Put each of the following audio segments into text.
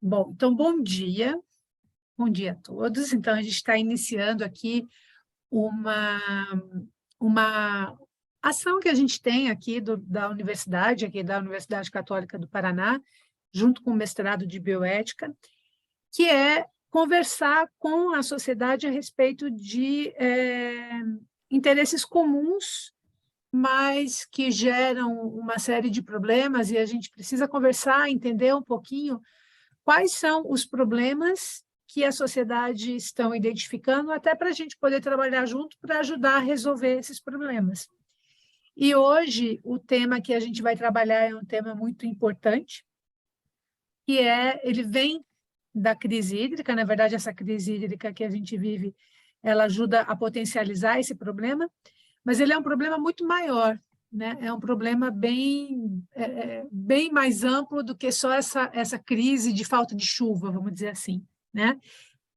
Bom, então, bom dia a todos. Então, a gente está iniciando aqui uma ação que a gente tem aqui da universidade, aqui da Universidade Católica do Paraná, junto com o mestrado de bioética, que é conversar com a sociedade a respeito de interesses comuns, mas que geram uma série de problemas, e a gente precisa conversar, entender um pouquinho quais são os problemas que a sociedade estão identificando, até para a gente poder trabalhar junto para ajudar a resolver esses problemas. E hoje, o tema que a gente vai trabalhar é um tema muito importante, ele vem da crise hídrica. Na verdade, essa crise hídrica que a gente vive, ela ajuda a potencializar esse problema, mas ele é um problema muito maior, né? É um problema bem mais amplo do que só essa crise de falta de chuva, vamos dizer assim, né?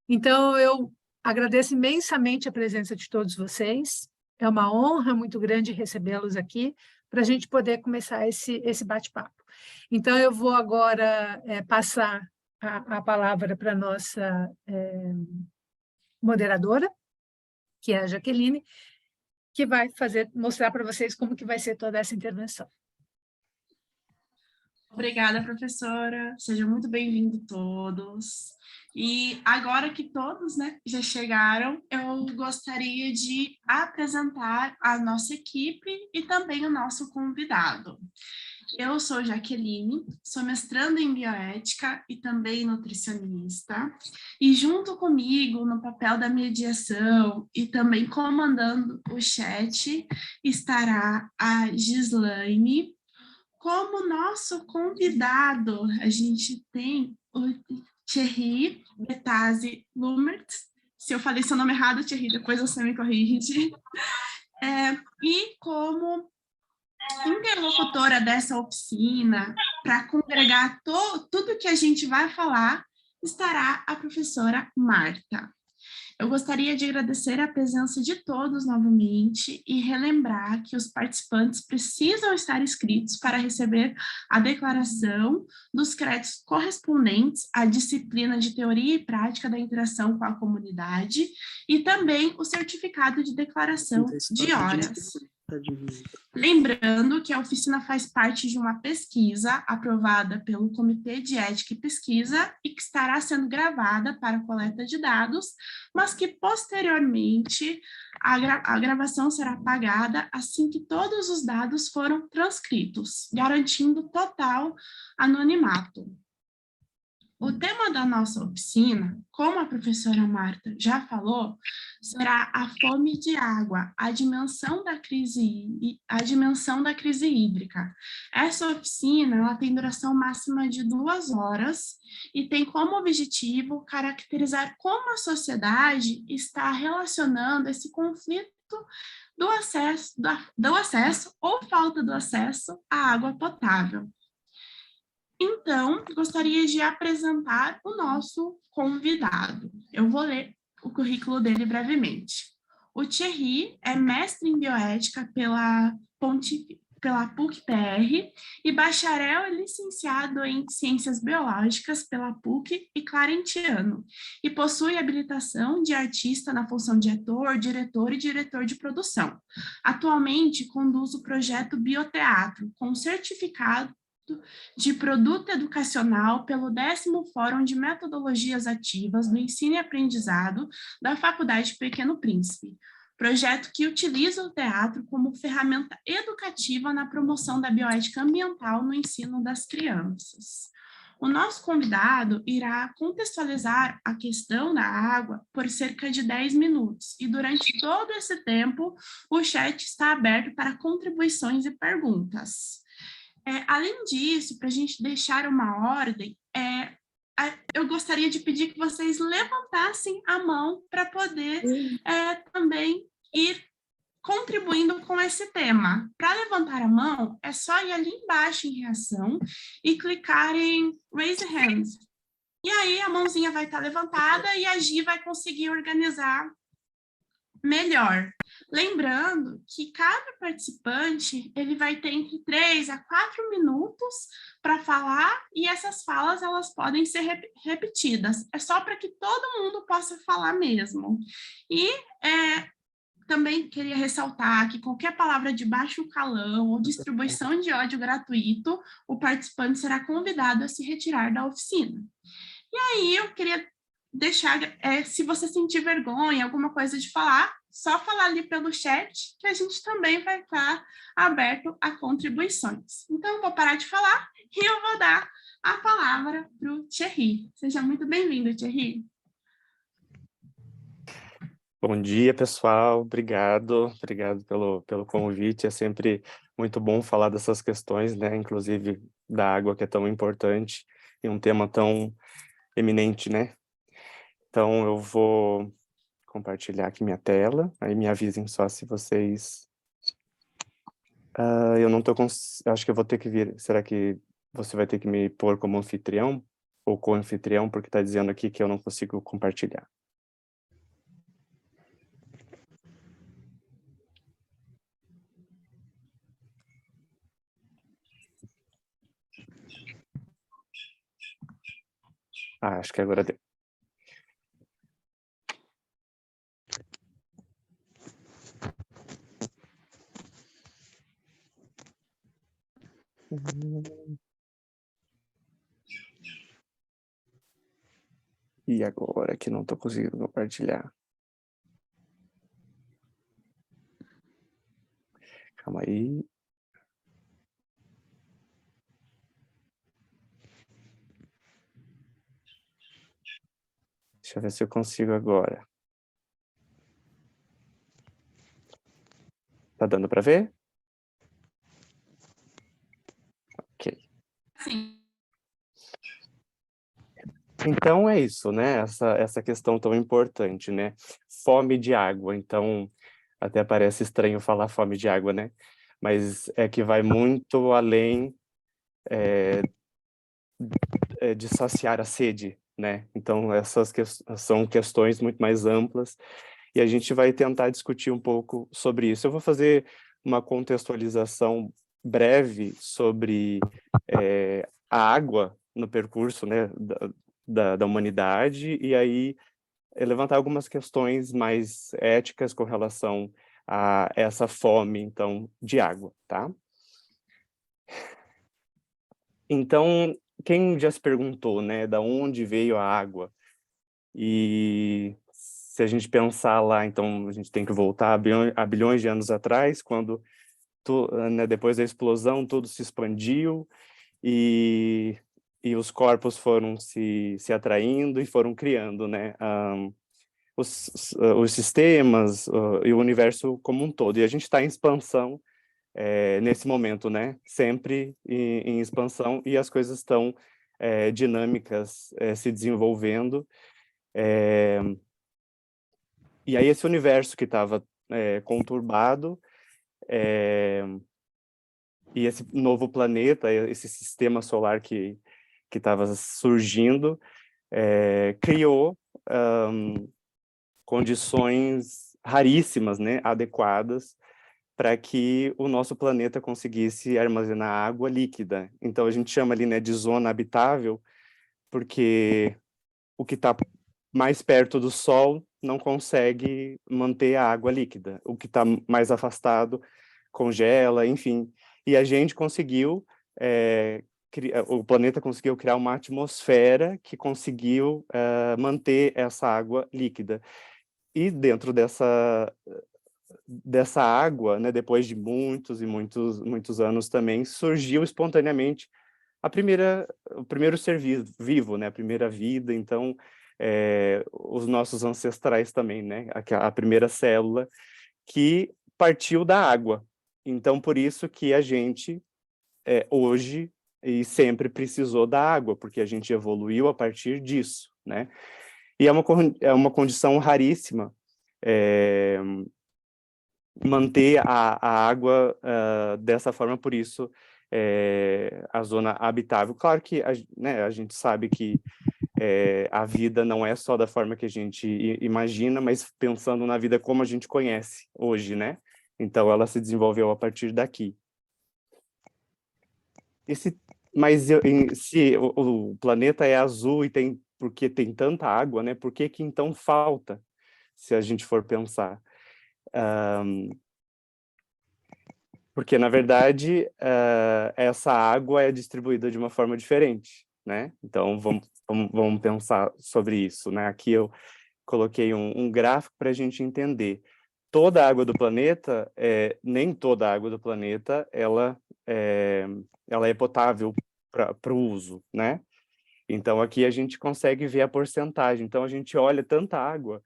Então, eu agradeço imensamente a presença de todos vocês. É uma honra muito grande recebê-los aqui para a gente poder começar esse bate-papo. Então, eu vou agora passar a palavra para a nossa moderadora, que é a Jaqueline, que vai mostrar para vocês como que vai ser toda essa intervenção. Obrigada, professora. Sejam muito bem-vindos todos. E agora que todos, né, já chegaram, eu gostaria de apresentar a nossa equipe e também o nosso convidado. Eu sou Jaqueline, sou mestranda em bioética e também nutricionista, e junto comigo, no papel da mediação e também comandando o chat, estará a Gislaine. Como nosso convidado, a gente tem o Thierry Betazzi Lumert. Se eu falei seu nome errado, Thierry, depois você me corrige. E como interlocutora dessa oficina, para congregar tudo que a gente vai falar, estará a professora Marta. Eu gostaria de agradecer a presença de todos novamente e relembrar que os participantes precisam estar inscritos para receber a declaração dos créditos correspondentes à disciplina de teoria e prática da interação com a comunidade e também o certificado de declaração de horas. Lembrando que a oficina faz parte de uma pesquisa aprovada pelo Comitê de Ética e Pesquisa e que estará sendo gravada para coleta de dados, mas que posteriormente a gravação será apagada assim que todos os dados foram transcritos, garantindo total anonimato. O tema da nossa oficina, como a professora Marta já falou, será a fome de água, a dimensão da crise hídrica. Essa oficina ela tem duração máxima de 2 horas e tem como objetivo caracterizar como a sociedade está relacionando esse conflito do acesso ou falta do acesso à água potável. Então, gostaria de apresentar o nosso convidado. Eu vou ler o currículo dele brevemente. O Thierry é mestre em bioética pela PUC-PR e bacharel e licenciado em ciências biológicas pela PUC e Clarentiano, e possui habilitação de artista na função de ator, diretor e diretor de produção. Atualmente, conduz o projeto Bioteatro, com certificado de produto educacional pelo 10º Fórum de Metodologias Ativas do Ensino e Aprendizado da Faculdade Pequeno Príncipe, projeto que utiliza o teatro como ferramenta educativa na promoção da bioética ambiental no ensino das crianças. O nosso convidado irá contextualizar a questão da água por cerca de 10 minutos, e durante todo esse tempo o chat está aberto para contribuições e perguntas. Além disso, para a gente deixar uma ordem, eu gostaria de pedir que vocês levantassem a mão para poder também ir contribuindo com esse tema. Para levantar a mão, é só ir ali embaixo em reação e clicar em Raise Hand. E aí a mãozinha vai estar levantada e a Gi vai conseguir organizar melhor. Lembrando que cada participante ele vai ter entre 3 a 4 minutos para falar e essas falas elas podem ser repetidas. É só para que todo mundo possa falar mesmo. E também queria ressaltar que qualquer palavra de baixo calão ou distribuição de ódio gratuito, o participante será convidado a se retirar da oficina. E aí eu queria deixar, se você sentir vergonha, alguma coisa de falar, só falar ali pelo chat, que a gente também vai estar aberto a contribuições. Então, eu vou parar de falar e eu vou dar a palavra para o Thierry. Seja muito bem-vindo, Thierry. Bom dia, pessoal. Obrigado pelo convite. É sempre muito bom falar dessas questões, né? Inclusive da água, que é tão importante e um tema tão eminente, né? Então, eu vou compartilhar aqui minha tela. Aí me avisem só se vocês... eu não tô acho que eu vou ter que vir... Será que você vai ter que me pôr como anfitrião ou co-anfitrião, porque está dizendo aqui que eu não consigo compartilhar. Acho que agora deu. E agora que não estou conseguindo compartilhar. Calma aí. Deixa eu ver se eu consigo agora. Tá dando para ver? Ok. Sim. Então é isso, né? Essa questão tão importante, né? Fome de água. Então, até parece estranho falar fome de água, né? Mas é que vai muito além de saciar a sede, né? Então, essas são questões muito mais amplas e a gente vai tentar discutir um pouco sobre isso. Eu vou fazer uma contextualização breve sobre a água no percurso, né, da humanidade, e aí levantar algumas questões mais éticas com relação a essa fome, então, de água, tá? Então, quem já se perguntou, né, da onde veio a água? E se a gente pensar lá, então, a gente tem que voltar a bilhões de anos atrás, quando, né, depois da explosão, tudo se expandiu e os corpos foram se atraindo e foram criando, né, os sistemas e o universo como um todo. E a gente está em expansão nesse momento, né? Sempre em expansão e as coisas estão dinâmicas, se desenvolvendo. E aí esse universo que estava conturbado e esse novo planeta, esse sistema solar que estava surgindo, criou condições raríssimas, né, adequadas para que o nosso planeta conseguisse armazenar água líquida. Então a gente chama ali, né, de zona habitável, porque o que está mais perto do Sol não consegue manter a água líquida. O que está mais afastado congela, enfim. E a gente conseguiu, o planeta conseguiu criar uma atmosfera que conseguiu manter essa água líquida. E dentro dessa água, né, depois de muitos e muitos anos também, surgiu espontaneamente o primeiro ser vivo, né, a primeira vida. Então, os nossos ancestrais também, né, a primeira célula que partiu da água. Então, por isso que a gente, hoje e sempre precisou da água, porque a gente evoluiu a partir disso, né? E é uma condição raríssima, manter a água dessa forma, por isso a zona habitável. Claro que né, a gente sabe que a vida não é só da forma que a gente imagina, mas pensando na vida como a gente conhece hoje, né? Então, ela se desenvolveu a partir daqui. Se o planeta é azul e porque tem tanta água, né? Por que então falta, se a gente for pensar? Porque, na verdade, essa água é distribuída de uma forma diferente, né? Então, vamos pensar sobre isso, né? Aqui eu coloquei um gráfico para a gente entender. Toda a água do planeta, nem toda a água do planeta, ela é potável para o uso, né? Então, aqui a gente consegue ver a porcentagem. Então, a gente olha tanta água,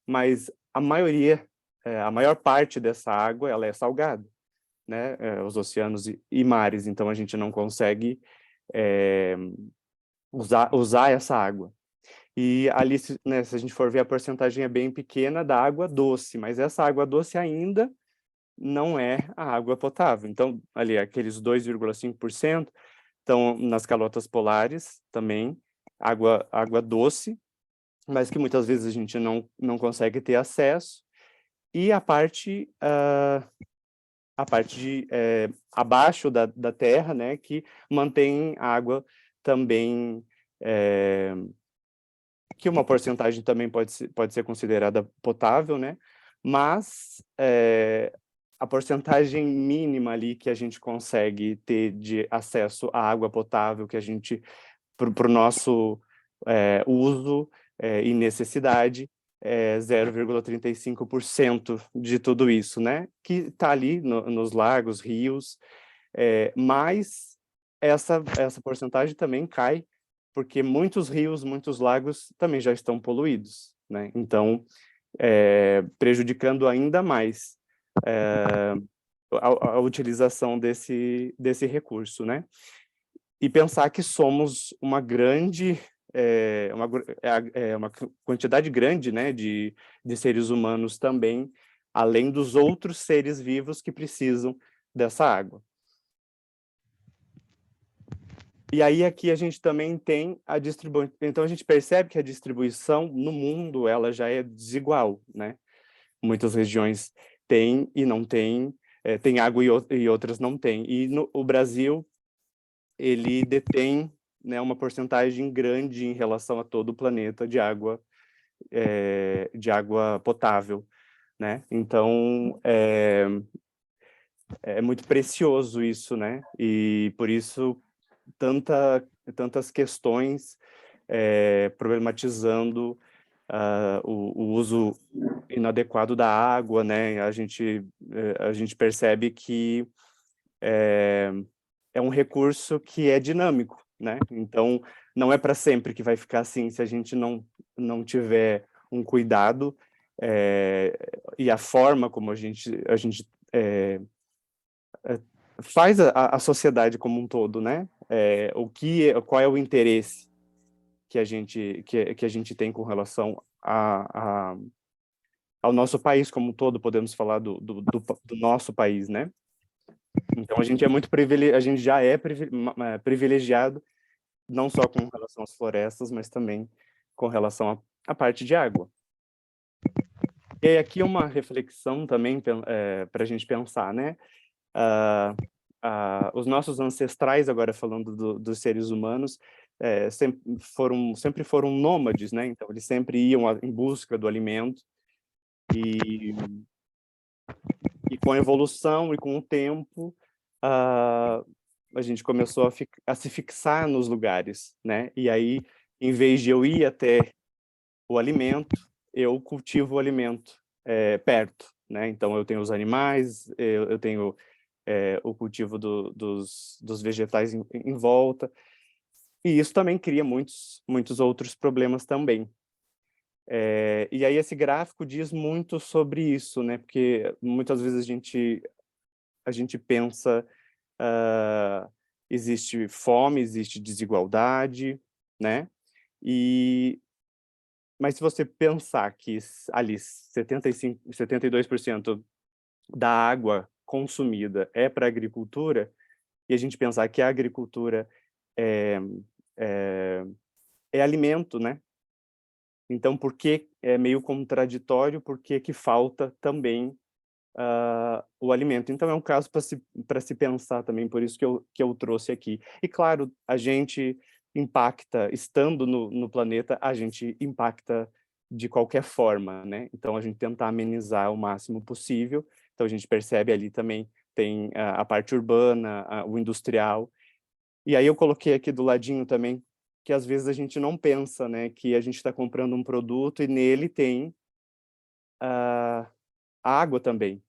mas a maior parte dessa água, ela é salgada, né? Os oceanos e mares. Então, a gente não consegue usar essa água. E ali, né, se a gente for ver, a porcentagem é bem pequena da água doce, mas essa água doce ainda não é a água potável. Então, ali, aqueles 2,5% estão nas calotas polares também, água doce, mas que muitas vezes a gente não consegue ter acesso. E a parte abaixo da terra, né, que mantém a água também, que uma porcentagem também pode ser considerada potável, né, mas a porcentagem mínima ali que a gente consegue ter de acesso à água potável, que a gente, para o nosso uso e necessidade, 0,35% de tudo isso, né? Que está ali nos lagos, rios, mas essa porcentagem também cai, porque muitos rios, muitos lagos também já estão poluídos, né? Então, prejudicando ainda mais a utilização desse recurso, né? E pensar que somos uma grande, uma quantidade grande, né, de seres humanos também, além dos outros seres vivos que precisam dessa água. E aí aqui a gente também tem a distribuição. Então a gente percebe que a distribuição no mundo ela já é desigual, né? Muitas regiões têm e não têm, tem água e outras não têm. E o Brasil ele detém, né, uma porcentagem grande em relação a todo o planeta de água potável, né? Então é muito precioso isso, né? E por isso tantas questões problematizando o uso inadequado da água, né? A gente percebe que é um recurso que é dinâmico, né? Então, não é para sempre que vai ficar assim se a gente não tiver um cuidado e a forma como a gente faz a sociedade como um todo, né? Qual é o interesse que a gente tem com relação ao nosso país como um todo, podemos falar do nosso país, né? Então a gente a gente já é privilegiado não só com relação às florestas, mas também com relação à parte de água. E aí aqui uma reflexão também para a gente pensar, né? Os nossos ancestrais, agora falando dos seres humanos, sempre foram nômades, né? Então eles sempre iam em busca do alimento e com a evolução e com o tempo a gente começou a se fixar nos lugares, né? E aí, em vez de eu ir até o alimento, eu cultivo o alimento perto, né? Então eu tenho os animais, eu tenho o cultivo dos vegetais em volta, e isso também cria muitos outros problemas também. E aí esse gráfico diz muito sobre isso, né? Porque muitas vezes a gente pensa existe fome, existe desigualdade, né? Mas se você pensar que ali 72% da água consumida é para a agricultura, e a gente pensar que a agricultura é é alimento, né? Então, por que é meio contraditório, por que que falta também o alimento? Então, é um caso para se pensar também, por isso que eu trouxe aqui. E, claro, a gente impacta, estando no planeta, a gente impacta de qualquer forma, né? Então, a gente tentar amenizar o máximo possível. Então, a gente percebe ali também, tem a parte urbana, o industrial. E aí eu coloquei aqui do ladinho também, que às vezes a gente não pensa, né, que a gente está comprando um produto e nele tem água também.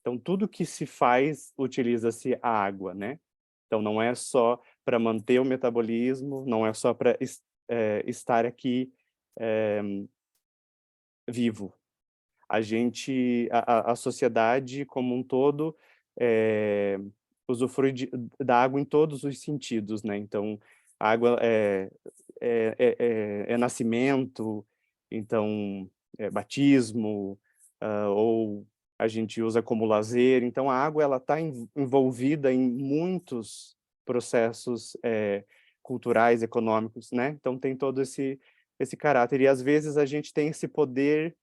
Então, tudo que se faz, utiliza-se a água, né? Então, não é só para manter o metabolismo, não é só para estar aqui vivo. A sociedade como um todo usufrui da água em todos os sentidos, né? Então, a água é nascimento, então é batismo, ou a gente usa como lazer. Então, a água ela está envolvida em muitos processos culturais, econômicos, né? Então, tem todo esse caráter. E às vezes a gente tem esse poder,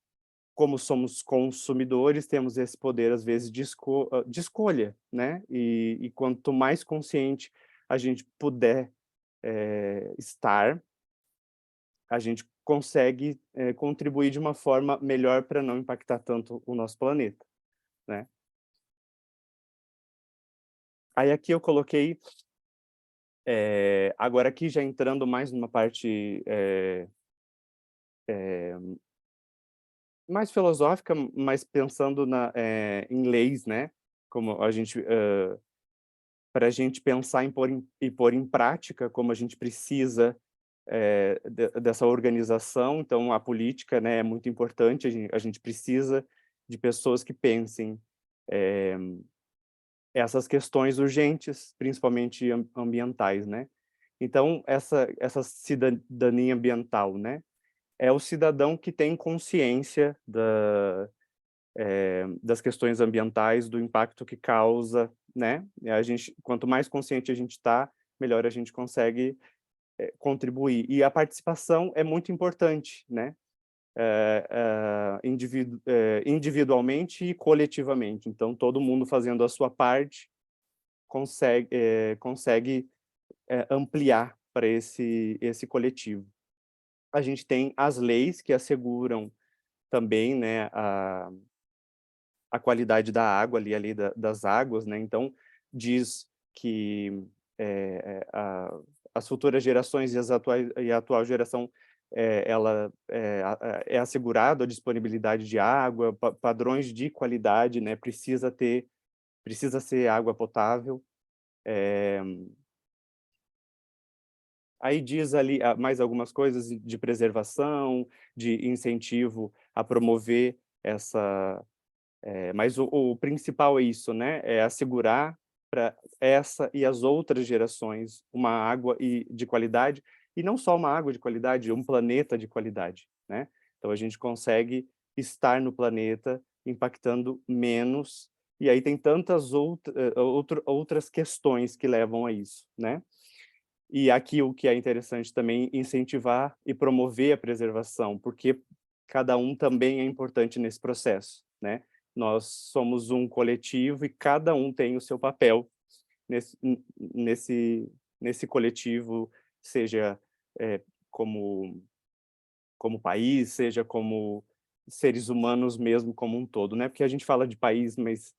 como somos consumidores, temos esse poder, às vezes, de escolha, né? E quanto mais consciente a gente puder estar, a gente consegue contribuir de uma forma melhor para não impactar tanto o nosso planeta, né? Aí aqui eu coloquei, agora aqui já entrando mais numa parte mais filosófica, mas pensando em leis, né? Como a gente para a gente pensar em pôr em prática como a gente precisa dessa organização. Então, a política, né, é muito importante, a gente precisa de pessoas que pensem essas questões urgentes, principalmente ambientais, né? Então, essa cidadania ambiental, né, é o cidadão que tem consciência das questões ambientais, do impacto que causa, né? E a gente, quanto mais consciente a gente está, melhor a gente consegue contribuir. E a participação é muito importante, né? Individualmente e coletivamente. Então, todo mundo fazendo a sua parte consegue ampliar para esse coletivo. A gente tem as leis que asseguram também, né, a qualidade da água ali, a lei das águas, né? Então, diz que as futuras gerações e a atual geração, ela é assegurado a disponibilidade de água, padrões de qualidade, né? Precisa ser água potável. Aí diz ali mais algumas coisas de preservação, de incentivo a promover mas o principal é isso, né? É assegurar para essa e as outras gerações uma água de qualidade, e não só uma água de qualidade, um planeta de qualidade, né? Então a gente consegue estar no planeta impactando menos, e aí tem tantas outras questões que levam a isso, né? E aqui o que é interessante também, incentivar e promover a preservação, porque cada um também é importante nesse processo, né? Nós somos um coletivo e cada um tem o seu papel nesse, nesse coletivo, seja como, como país, seja como seres humanos mesmo como um todo, né? Porque a gente fala de país, mas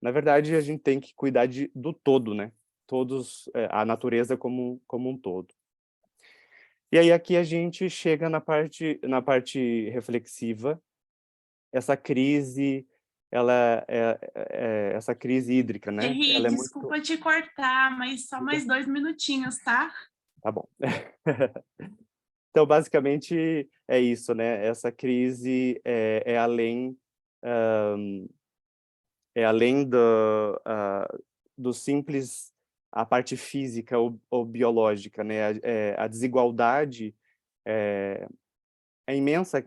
na verdade a gente tem que cuidar do todo, né? Todos, a natureza como um todo. E aí aqui a gente chega na parte reflexiva. Essa crise, essa crise hídrica, né? Henri, Ela é muito... desculpa te cortar, mas só mais 2 minutinhos, tá? Tá bom. Então, basicamente, é isso, né? Essa crise é além do simples, a parte física ou biológica, né? A desigualdade é imensa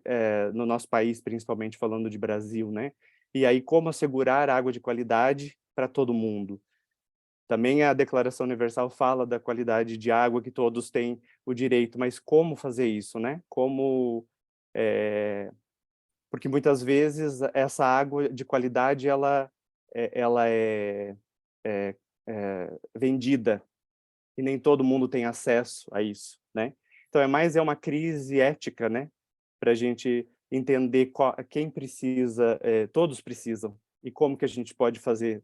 no nosso país, principalmente falando de Brasil, né? E aí, como assegurar água de qualidade para todo mundo? Também a Declaração Universal fala da qualidade de água, que todos têm o direito, mas como fazer isso, né? Porque muitas vezes essa água de qualidade ela é vendida e nem todo mundo tem acesso a isso, né? Então é uma crise ética, né? Para a gente entender quem precisa, todos precisam, e como que a gente pode fazer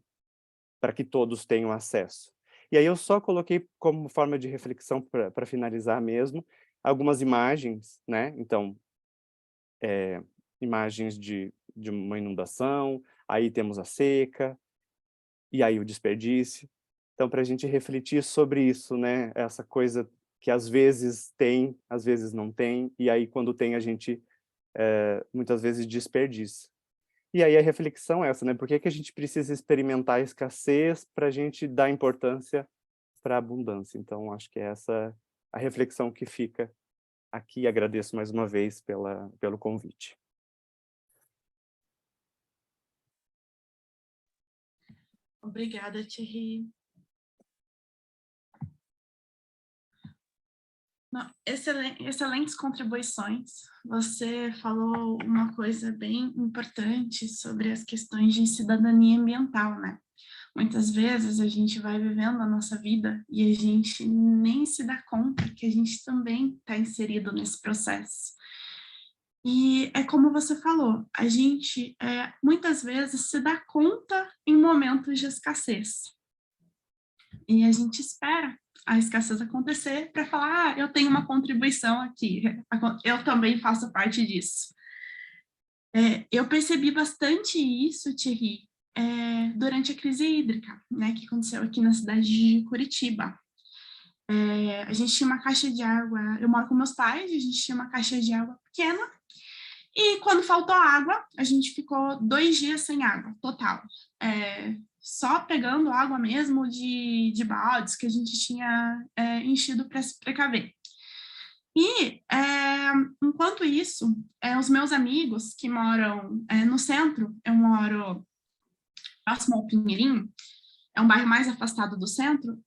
para que todos tenham acesso. E aí eu só coloquei como forma de reflexão para finalizar mesmo algumas imagens, né? Então, imagens de uma inundação, aí temos a seca, e aí o desperdício. Então, para a gente refletir sobre isso, né? Essa coisa que às vezes tem, às vezes não tem, e aí quando tem a gente muitas vezes desperdiça. E aí a reflexão é essa, né? Por que que a gente precisa experimentar a escassez para a gente dar importância para a abundância? Então, acho que é essa a reflexão que fica aqui. Agradeço mais uma vez pelo convite. Obrigada, Thierry. Não, excelentes contribuições. Você falou uma coisa bem importante sobre as questões de cidadania ambiental, né? Muitas vezes a gente vai vivendo a nossa vida e a gente nem se dá conta que a gente também está inserido nesse processo. E é como você falou, a gente muitas vezes se dá conta em momentos de escassez. E a gente espera a escassez acontecer para falar, eu tenho uma contribuição aqui, eu também faço parte disso. Eu percebi bastante isso, Thierry, durante a crise hídrica, né, que aconteceu aqui na cidade de Curitiba. A gente tinha uma caixa de água, eu moro com meus pais, a gente tinha uma caixa de água pequena, e quando faltou água, a gente ficou 2 dias sem água, total. Só pegando água mesmo de baldes que a gente tinha enchido para se precaver. E, enquanto isso, os meus amigos que moram no centro, eu moro próximo ao Pinheirinho, é um bairro mais afastado do centro,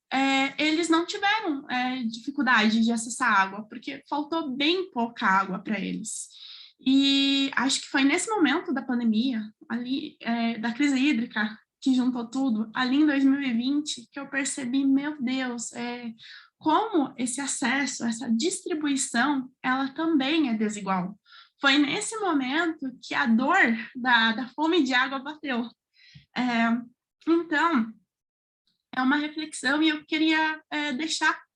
eles não tiveram dificuldade de acessar água, porque faltou bem pouca água para eles. E acho que foi nesse momento da pandemia, ali, da crise hídrica, que juntou tudo, ali em 2020, que eu percebi, meu Deus, como esse acesso, essa distribuição, ela também é desigual. Foi nesse momento que a dor da fome de água bateu. Então, é uma reflexão e eu queria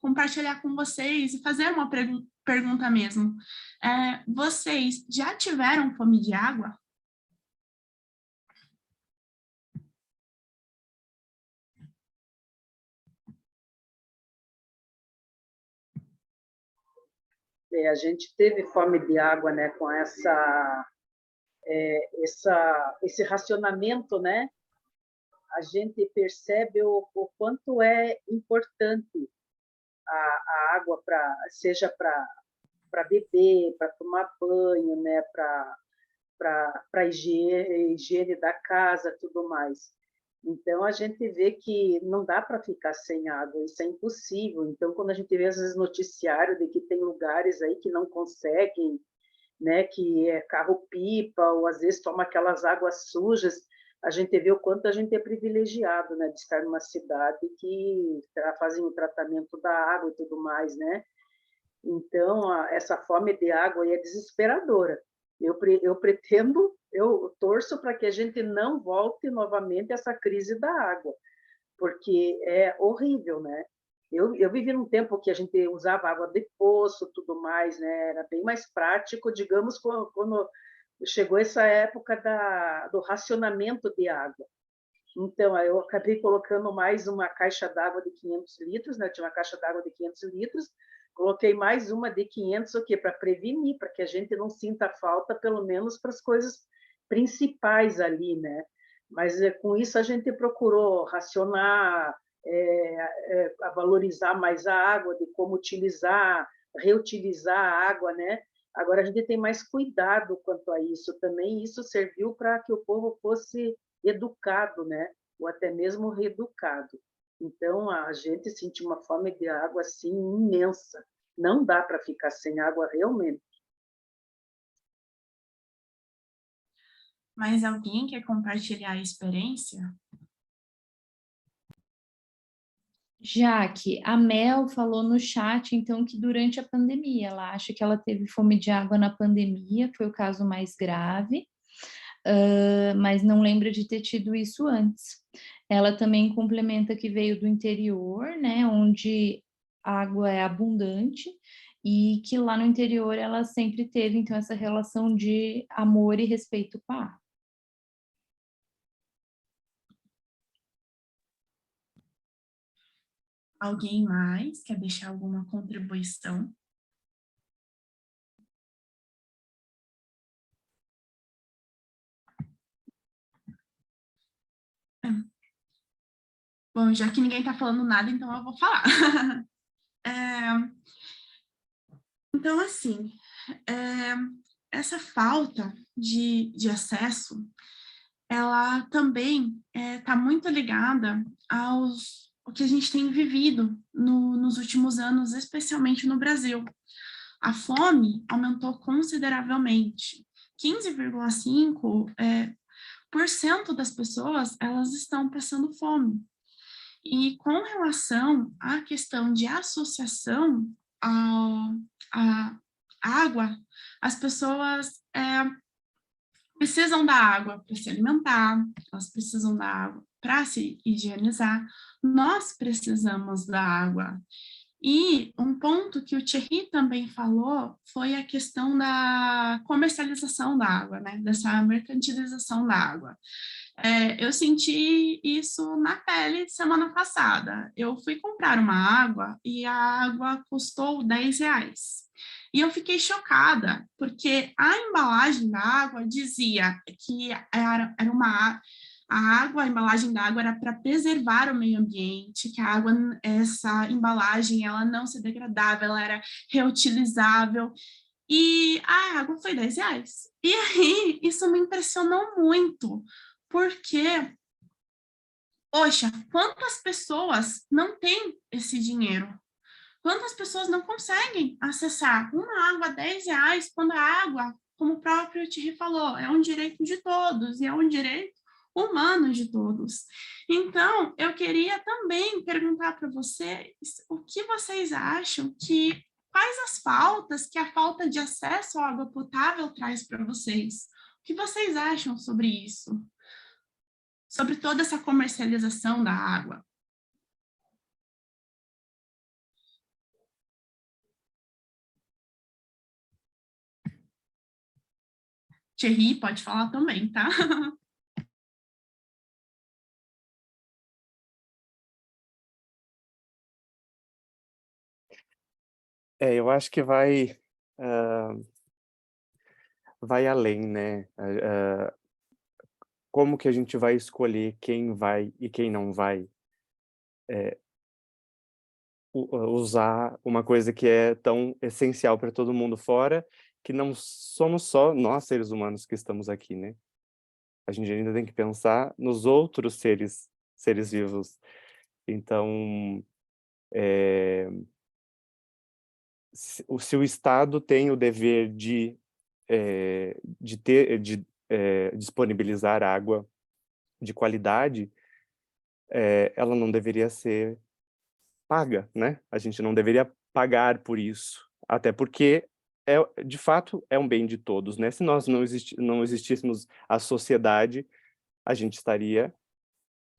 compartilhar com vocês e fazer uma pergunta mesmo. Vocês já tiveram fome de água? A gente teve fome de água, né, com esse racionamento, né? A gente percebe o quanto é importante a água, seja para beber, para tomar banho, né, para higiene da casa, tudo mais. Então, a gente vê que não dá para ficar sem água, isso é impossível. Então, quando a gente vê, às vezes, noticiário de que tem lugares aí que não conseguem, né, que é carro-pipa, ou às vezes toma aquelas águas sujas, a gente vê o quanto a gente é privilegiado, né, de estar numa cidade que fazem o tratamento da água e tudo mais, né? Então, essa fome de água aí é desesperadora. Eu torço para que a gente não volte novamente a essa crise da água, porque é horrível, né? Eu vivi num tempo que a gente usava água de poço, tudo mais, né? Era bem mais prático, digamos, quando chegou essa época do racionamento de água. Então, eu acabei colocando mais uma caixa d'água de 500 litros, né? Eu tinha uma caixa d'água de 500 litros, coloquei mais uma de 500, o quê? Para prevenir, para que a gente não sinta falta, pelo menos para as coisas principais ali, né? Mas com isso a gente procurou racionar, a valorizar mais a água, de como utilizar, reutilizar a água, né? Agora a gente tem mais cuidado quanto a isso também, isso serviu para que o povo fosse educado, né? Ou até mesmo reeducado. Então, a gente sente uma fome de água assim imensa. Não dá para ficar sem água realmente. Mas alguém quer compartilhar a experiência? Jaque, a Mel falou no chat, então, que durante a pandemia, ela acha que ela teve fome de água na pandemia, foi o caso mais grave, mas não lembra de ter tido isso antes. Ela também complementa que veio do interior, né, onde a água é abundante, e que lá no interior ela sempre teve, então, essa relação de amor e respeito com a água. Alguém mais quer deixar alguma contribuição? Bom, já que ninguém está falando nada, então eu vou falar. Então, assim, essa falta de acesso, ela também está muito ligada ao que a gente tem vivido nos últimos anos, especialmente no Brasil. A fome aumentou consideravelmente. 15,5% das pessoas, elas estão passando fome. E com relação à questão de associação à água, as pessoas precisam da água para se alimentar, elas precisam da água para se higienizar, nós precisamos da água. E um ponto que o Thierry também falou foi a questão da comercialização da água, né? Dessa mercantilização da água. Eu senti isso na pele semana passada. Eu fui comprar uma água e a água custou R$10. E eu fiquei chocada, porque a embalagem da água dizia que era a embalagem da água era para preservar o meio ambiente, que a água, essa embalagem, ela não se degradava, ela era reutilizável, e a água foi R$10. E aí, isso me impressionou muito, porque, poxa, quantas pessoas não têm esse dinheiro? Quantas pessoas não conseguem acessar uma água R$10, quando a água, como o próprio Thierry falou, é um direito de todos, e é um direito humano de todos. Então, eu queria também perguntar para vocês o que vocês acham quais as faltas que a falta de acesso à água potável traz para vocês? O que vocês acham sobre isso? Sobre toda essa comercialização da água? Thierry, pode falar também, tá? Eu acho que vai além, né? Como que a gente vai escolher quem vai e quem não vai usar uma coisa que é tão essencial para todo mundo fora, que não somos só nós, seres humanos, que estamos aqui, né? A gente ainda tem que pensar nos outros seres vivos. Então, se o Estado tem o dever de disponibilizar água de qualidade, ela não deveria ser paga, né? A gente não deveria pagar por isso, até porque de fato é um bem de todos, né? Se nós não existíssemos a sociedade, a gente estaria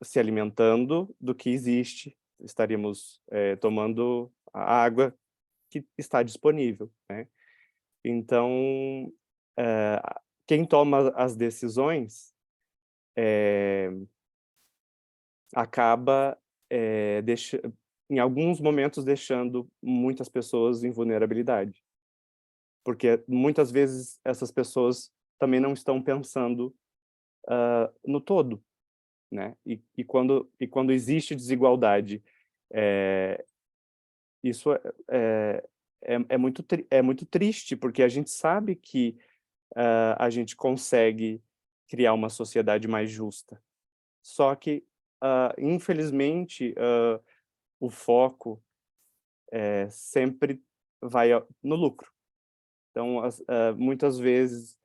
se alimentando do que existe, estaríamos tomando a água que está disponível, né? Então, quem toma as decisões acaba em alguns momentos deixando muitas pessoas em vulnerabilidade, porque muitas vezes essas pessoas também não estão pensando no todo, né? E quando existe desigualdade, isso é muito triste, porque a gente sabe que a gente consegue criar uma sociedade mais justa. Só que infelizmente, o foco sempre vai no lucro. Então, muitas vezes,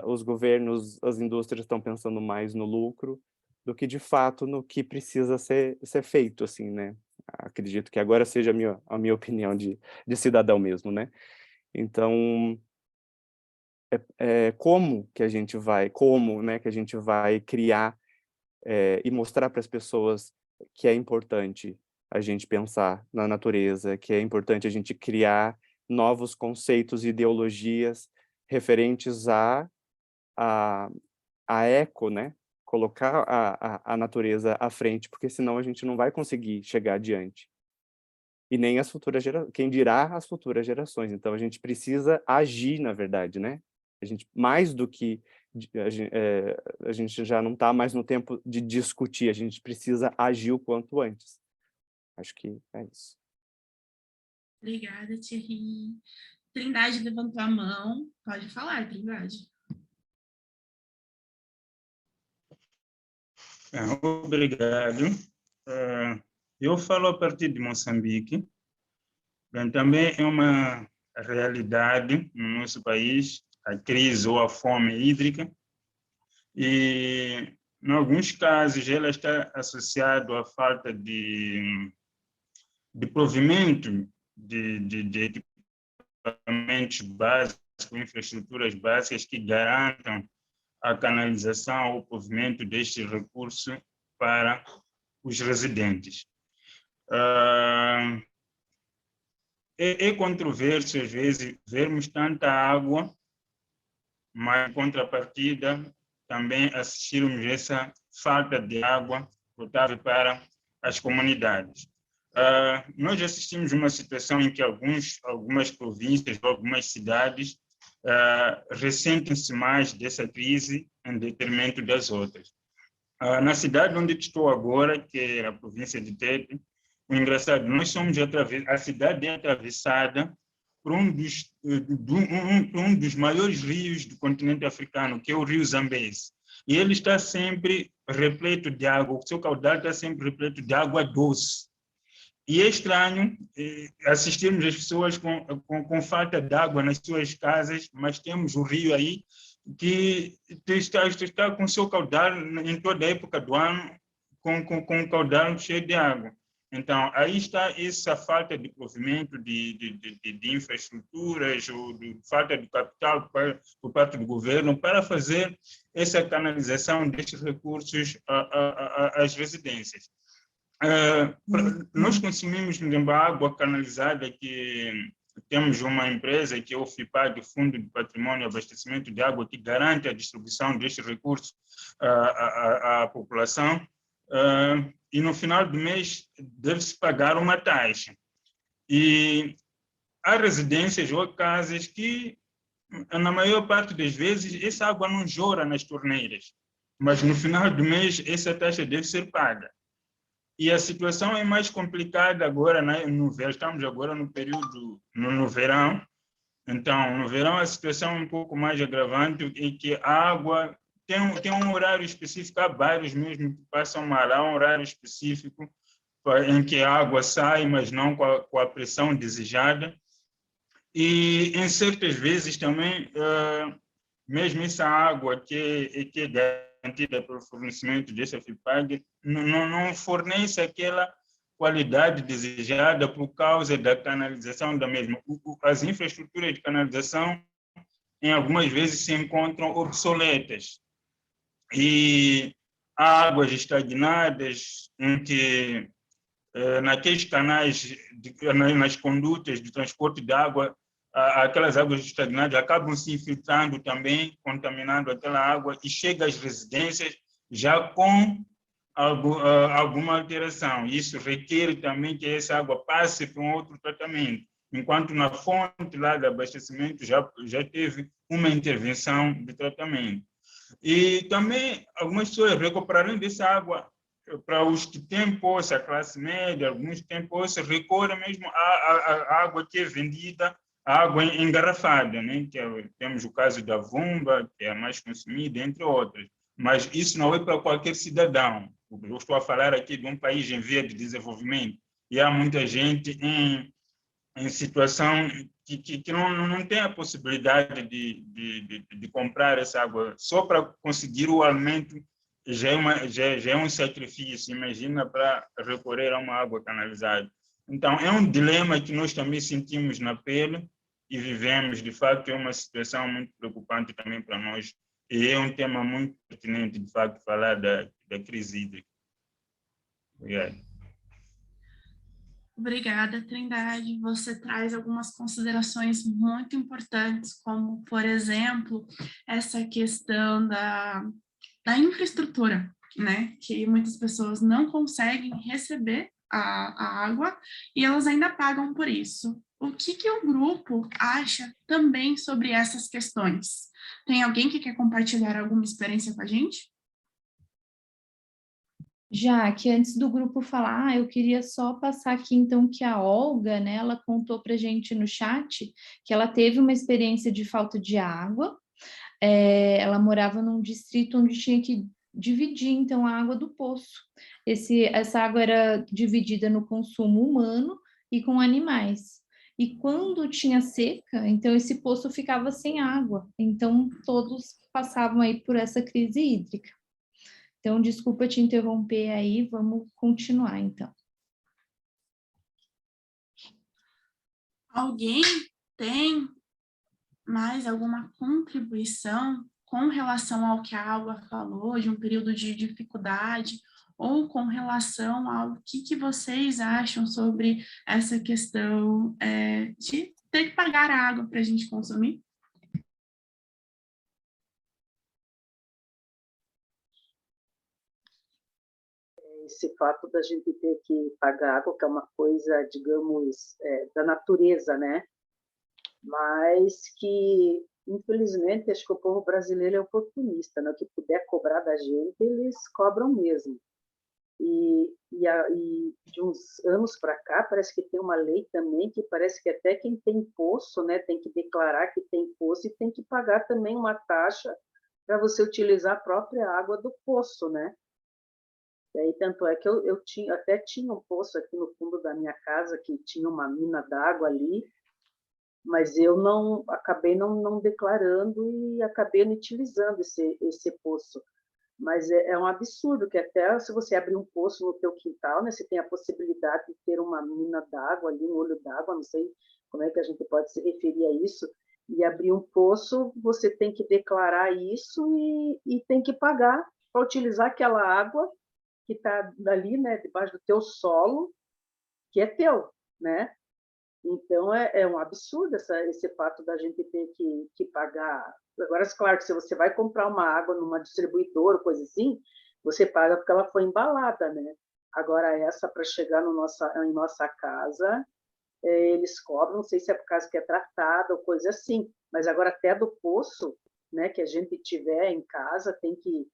os governos, as indústrias estão pensando mais no lucro do que, de fato, no que precisa ser feito, assim, né? Acredito que agora seja a minha opinião de cidadão mesmo, né? Então, como, né, que a gente vai criar e mostrar para as pessoas que é importante a gente pensar na natureza, que é importante a gente criar novos conceitos e ideologias referentes a eco, né? Colocar a natureza à frente, porque senão a gente não vai conseguir chegar adiante. E nem as futuras gerações, quem dirá as futuras gerações. Então a gente precisa agir, na verdade, né? A gente, mais do que a gente já não está mais no tempo de discutir, a gente precisa agir o quanto antes. Acho que é isso. Obrigada, Thierry. Trindade levantou a mão. Pode falar, Trindade. Obrigado. Eu falo a partir de Moçambique. Bem, também é uma realidade no nosso país a crise ou a fome hídrica. E, em alguns casos, ela está associada à falta de provimento de equipamentos básicos, infraestruturas básicas que garantam a canalização ou o provimento deste recurso para os residentes. É controverso, às vezes, vermos tanta água, mas, em contrapartida, também assistirmos essa falta de água potável para as comunidades. Nós assistimos uma situação em que algumas províncias, algumas cidades, ressentem-se mais dessa crise em detrimento das outras. Na cidade onde estou agora, que é a província de Tete, o engraçado, nós somos a cidade é atravessada por um dos maiores rios do continente africano, que é o rio Zambeze. E ele está sempre repleto de água, o seu caudal está sempre repleto de água doce. E é estranho assistirmos as pessoas com falta de água nas suas casas, mas temos o rio aí que está com seu caudal em toda a época do ano, com um caudal cheio de água. Então, aí está essa falta de provimento de infraestruturas, ou de falta de capital por parte do governo para fazer essa canalização destes recursos às residências. Nós consumimos água canalizada, que temos uma empresa que é o FIPAG, Fundo de Patrimônio e Abastecimento de Água, que garante a distribuição destes recursos à população, e no final do mês deve-se pagar uma taxa. E há residências ou casas que, na maior parte das vezes, essa água não jorra nas torneiras, mas no final do mês essa taxa deve ser paga. E a situação é mais complicada agora, né? Estamos agora no período, no verão. Então, no verão a situação é um pouco mais agravante, em que a água tem um horário específico, há bairros mesmo que passam mal, há um horário específico em que a água sai, mas não com a pressão desejada. E, em certas vezes, também, mesmo essa água que é garantida pelo fornecimento dessa FIPAG, não fornece aquela qualidade desejada por causa da canalização da mesma. As infraestruturas de canalização, em algumas vezes, se encontram obsoletas. E há águas estagnadas, em que naqueles canais, nas condutas de transporte de água, aquelas águas estagnadas acabam se infiltrando também, contaminando aquela água e chega às residências já com alguma alteração. Isso requer também que essa água passe por um outro tratamento, enquanto na fonte lá de abastecimento já teve uma intervenção de tratamento. E também algumas pessoas recuperarem dessa água, para os que têm poço, a classe média, alguns têm poço, recorrem mesmo à água que é vendida, a água engarrafada, né? Temos o caso da Vumba, que é a mais consumida, entre outras. mas isso não é para qualquer cidadão. Eu estou a falar aqui de um país em via de desenvolvimento e há muita gente em situação que não tem a possibilidade de comprar essa água. Só para conseguir o alimento já é um sacrifício, imagina para recorrer a uma água canalizada. Então, é um dilema que nós também sentimos na pele e vivemos. De fato, é uma situação muito preocupante também para nós. E é um tema muito pertinente, de fato, falar da crise hídrica. Obrigado. Obrigada, Trindade. Você traz algumas considerações muito importantes, como, por exemplo, essa questão da infraestrutura, né? Que muitas pessoas não conseguem receber a água e elas ainda pagam por isso. O que o grupo acha também sobre essas questões? Tem alguém que quer compartilhar alguma experiência com a gente? Já que antes do grupo falar, eu queria só passar aqui então que a Olga, né, ela contou para gente no chat que ela teve uma experiência de falta de água. Ela morava num distrito onde tinha que dividir então a água do poço. Essa água era dividida no consumo humano e com animais. E quando tinha seca, então esse poço ficava sem água. Então todos passavam aí por essa crise hídrica. Então, desculpa te interromper aí, vamos continuar, então. Alguém tem mais alguma contribuição com relação ao que a Água falou, de um período de dificuldade, ou com relação ao que vocês acham sobre essa questão de ter que pagar a água para a gente consumir? Esse fato da gente ter que pagar água, que é uma coisa, digamos, da natureza, né? Mas que, infelizmente, acho que o povo brasileiro é oportunista, né? O que puder cobrar da gente, eles cobram mesmo. E de uns anos para cá, parece que tem uma lei também que parece que até quem tem poço, né, tem que declarar que tem poço e tem que pagar também uma taxa para você utilizar a própria água do poço, né? E aí, tanto é que eu até tinha um poço aqui no fundo da minha casa, que tinha uma mina d'água ali, mas eu acabei não declarando e acabei não utilizando esse poço. Mas é um absurdo que até se você abrir um poço no teu quintal, né, você tem a possibilidade de ter uma mina d'água ali, um olho d'água, não sei como é que a gente pode se referir a isso, e abrir um poço, você tem que declarar isso e tem que pagar para utilizar aquela água que está ali, né, debaixo do teu solo, que é teu, né? Então, é um absurdo esse fato da gente ter que pagar. Agora, claro que se você vai comprar uma água numa distribuidora, coisa assim, você paga porque ela foi embalada, né? Agora, essa para chegar em nossa casa, eles cobram, não sei se é por causa que é tratada ou coisa assim, mas agora até do poço, né, que a gente tiver em casa, tem que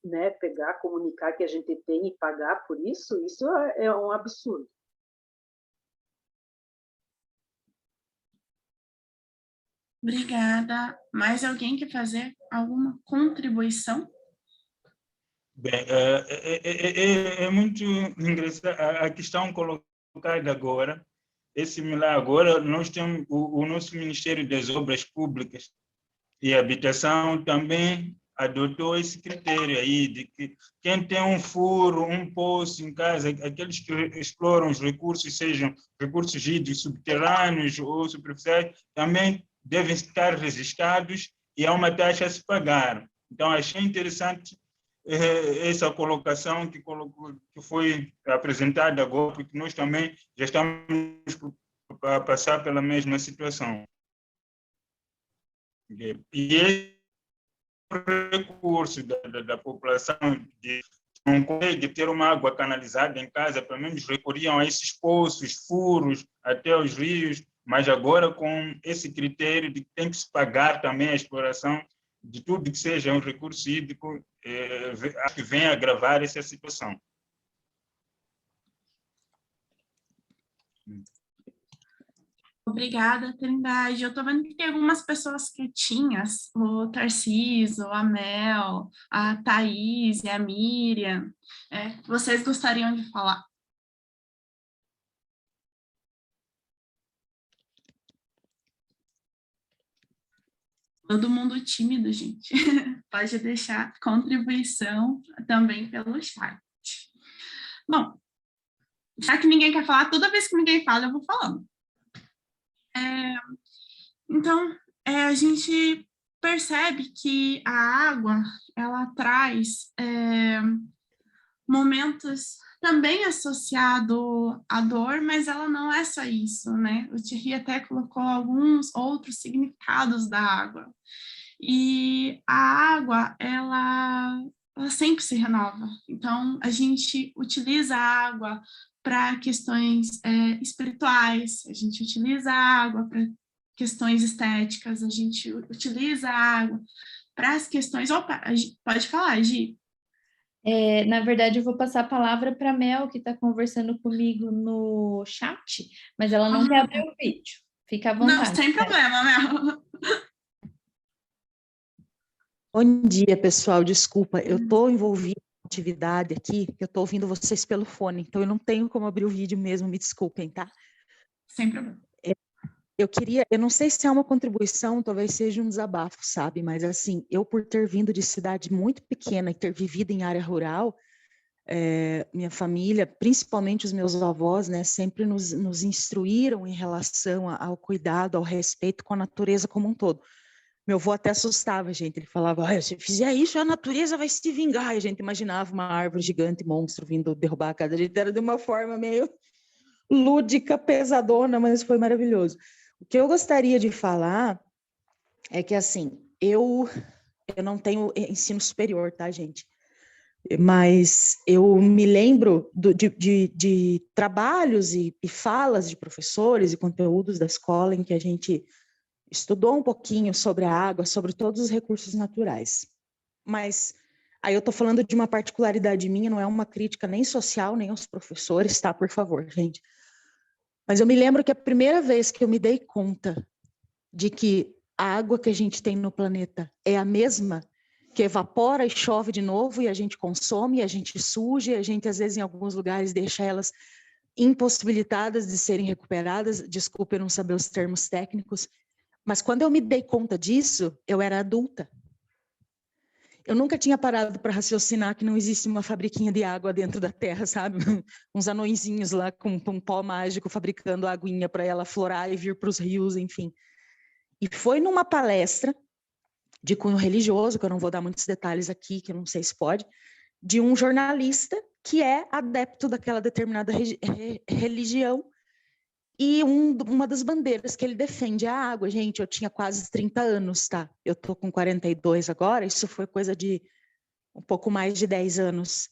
né, pegar, comunicar que a gente tem e pagar por isso é um absurdo. Obrigada. Mais alguém quer fazer alguma contribuição? Bem, é muito engraçado a questão colocada agora, é similar. Agora nós temos o nosso Ministério das Obras Públicas e Habitação também adotou esse critério aí de que quem tem um furo, um poço em casa, aqueles que exploram os recursos, sejam recursos hídricos subterrâneos ou superficiais, também devem estar registrados e há uma taxa a se pagar. Então, achei interessante essa colocação que foi apresentada agora, porque nós também já estamos a passar pela mesma situação. E esse recurso da população de não consegue ter uma água canalizada em casa, pelo menos recorriam a esses poços, furos, até os rios, mas agora com esse critério de que tem que se pagar também a exploração de tudo que seja um recurso hídrico, acho que vem agravar essa situação. Obrigada, Trindade. Eu tô vendo que tem algumas pessoas quietinhas, o Tarcísio, a Mel, a Thaís e a Miriam. Vocês gostariam de falar? Todo mundo tímido, gente. Pode deixar contribuição também pelo chat. Bom, já que ninguém quer falar, toda vez que ninguém fala, eu vou falando. Então, a gente percebe que a água, ela traz momentos também associados à dor, mas ela não é só isso, né? O Thierry até colocou alguns outros significados da água. E a água, ela sempre se renova. Então, a gente utiliza a água para questões espirituais, a gente utiliza a água para questões estéticas, a gente utiliza a água para as questões... Opa, pode falar, Gi. Na verdade, eu vou passar a palavra para a Mel, que está conversando comigo no chat, mas ela não quer abrir o vídeo. Fica à vontade. Não, sem problema, Mel. Bom dia, pessoal. Desculpa, eu estou envolvida em atividade aqui, eu estou ouvindo vocês pelo fone, então eu não tenho como abrir o vídeo mesmo, me desculpem, tá? Sem problema. Eu não sei se é uma contribuição, talvez seja um desabafo, sabe? Mas assim, eu por ter vindo de cidade muito pequena e ter vivido em área rural, minha família, principalmente os meus avós, né, sempre nos instruíram em relação ao cuidado, ao respeito com a natureza como um todo. Meu avô até assustava a gente, ele falava, se fizer isso, a natureza vai se vingar. E a gente imaginava uma árvore gigante, monstro, vindo derrubar a casa. A gente era de uma forma meio lúdica, pesadona, mas foi maravilhoso. O que eu gostaria de falar é que, assim, eu não tenho ensino superior, tá, gente? Mas eu me lembro de trabalhos e falas de professores e conteúdos da escola em que a gente estudou um pouquinho sobre a água, sobre todos os recursos naturais. Mas aí eu estou falando de uma particularidade minha, não é uma crítica nem social, nem aos professores, tá? Por favor, gente. Mas eu me lembro que a primeira vez que eu me dei conta de que a água que a gente tem no planeta é a mesma, que evapora e chove de novo, e a gente consome, e a gente suja, e a gente, às vezes, em alguns lugares, deixa elas impossibilitadas de serem recuperadas. Desculpa eu não saber os termos técnicos, mas quando eu me dei conta disso, eu era adulta. Eu nunca tinha parado para raciocinar que não existe uma fabriquinha de água dentro da terra, sabe? Uns anõezinhos lá com um pó mágico fabricando aguinha para ela florar e vir para os rios, enfim. E foi numa palestra de cunho religioso, que eu não vou dar muitos detalhes aqui, que eu não sei se pode, de um jornalista que é adepto daquela determinada religião. E uma das bandeiras que ele defende é a água. Gente, eu tinha quase 30 anos, tá? Eu tô com 42 agora, isso foi coisa de um pouco mais de 10 anos.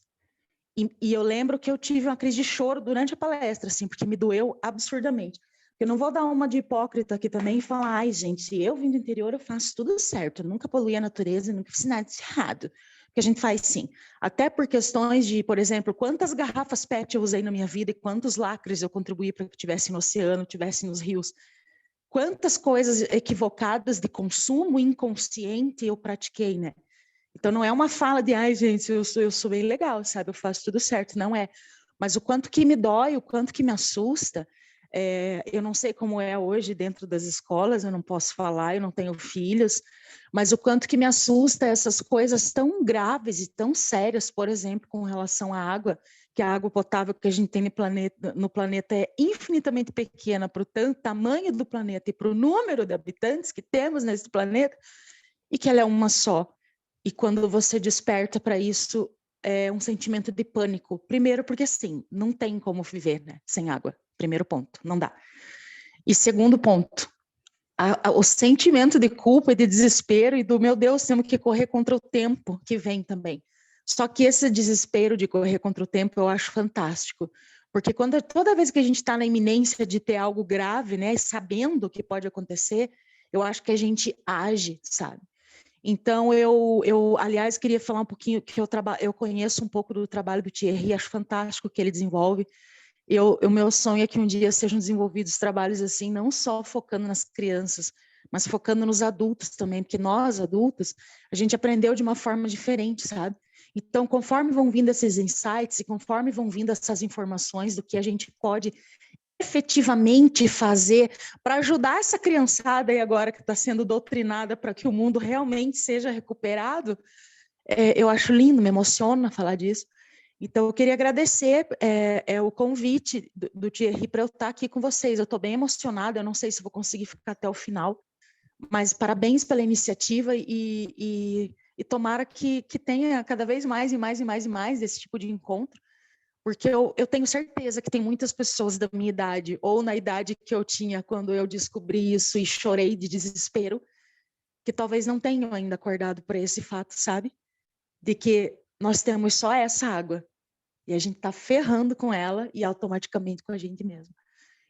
E eu lembro que eu tive uma crise de choro durante a palestra, assim, porque me doeu absurdamente. Eu não vou dar uma de hipócrita aqui também e falar, ai, gente, se eu vim do interior, eu faço tudo certo. Eu nunca poluí a natureza, nunca fiz nada de errado. Que a gente faz sim. Até por questões de, por exemplo, quantas garrafas PET eu usei na minha vida e quantos lacres eu contribuí para que tivesse no oceano, tivesse nos rios. Quantas coisas equivocadas de consumo inconsciente eu pratiquei, né? Então não é uma fala de, ai, gente, eu sou bem legal, sabe? Eu faço tudo certo. Não é. Mas o quanto que me dói, o quanto que me assusta, eu não sei como é hoje dentro das escolas, eu não posso falar, eu não tenho filhos, mas o quanto que me assusta essas coisas tão graves e tão sérias, por exemplo, com relação à água, que a água potável que a gente tem no planeta é infinitamente pequena para o tamanho do planeta e para o número de habitantes que temos nesse planeta, e que ela é uma só. E quando você desperta para isso, é um sentimento de pânico. Primeiro porque, assim, não tem como viver, né, sem água. Primeiro ponto, não dá. E segundo ponto, o sentimento de culpa e de desespero e do, meu Deus, temos que correr contra o tempo que vem também. Só que esse desespero de correr contra o tempo eu acho fantástico, porque toda vez que a gente está na iminência de ter algo grave, né, sabendo o que pode acontecer, eu acho que a gente age, sabe? Então, eu aliás, queria falar um pouquinho, que eu conheço um pouco do trabalho do Thierry, acho fantástico o que ele desenvolve. O meu sonho é que um dia sejam desenvolvidos trabalhos assim, não só focando nas crianças, mas focando nos adultos também, porque nós, adultos, a gente aprendeu de uma forma diferente, sabe? Então, conforme vão vindo esses insights e conforme vão vindo essas informações do que a gente pode efetivamente fazer para ajudar essa criançada aí agora que está sendo doutrinada para que o mundo realmente seja recuperado, eu acho lindo, me emociona falar disso. Então, eu queria agradecer o convite do Thierry para eu estar aqui com vocês. Eu estou bem emocionada, eu não sei se vou conseguir ficar até o final, mas parabéns pela iniciativa e tomara que tenha cada vez mais e mais e mais e mais desse tipo de encontro, porque eu tenho certeza que tem muitas pessoas da minha idade, ou na idade que eu tinha quando eu descobri isso e chorei de desespero, que talvez não tenham ainda acordado para esse fato, sabe? De que nós temos só essa água e a gente está ferrando com ela e automaticamente com a gente mesmo.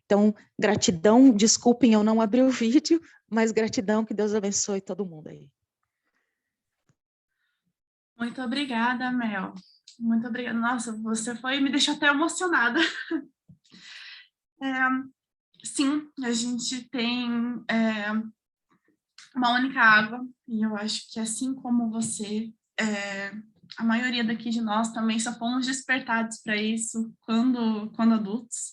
Então, gratidão, desculpem eu não abri o vídeo, mas gratidão, que Deus abençoe todo mundo aí. Muito obrigada, Mel. Muito obrigada. Nossa, você me deixou até emocionada. Sim, a gente tem uma única água, e eu acho que assim como você, a maioria daqui de nós também só fomos despertados para isso quando adultos.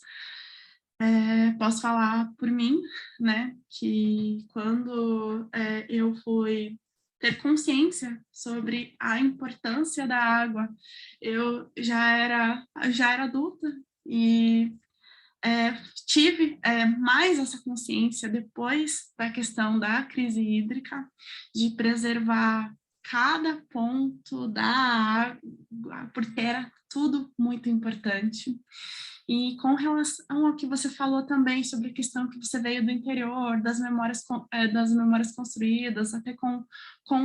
Posso falar por mim, né, que quando eu fui ter consciência sobre a importância da água, eu já era adulta e tive mais essa consciência depois da questão da crise hídrica, de preservar cada ponto da água, porque era tudo muito importante. E com relação ao que você falou também sobre a questão que você veio do interior, das memórias construídas, até com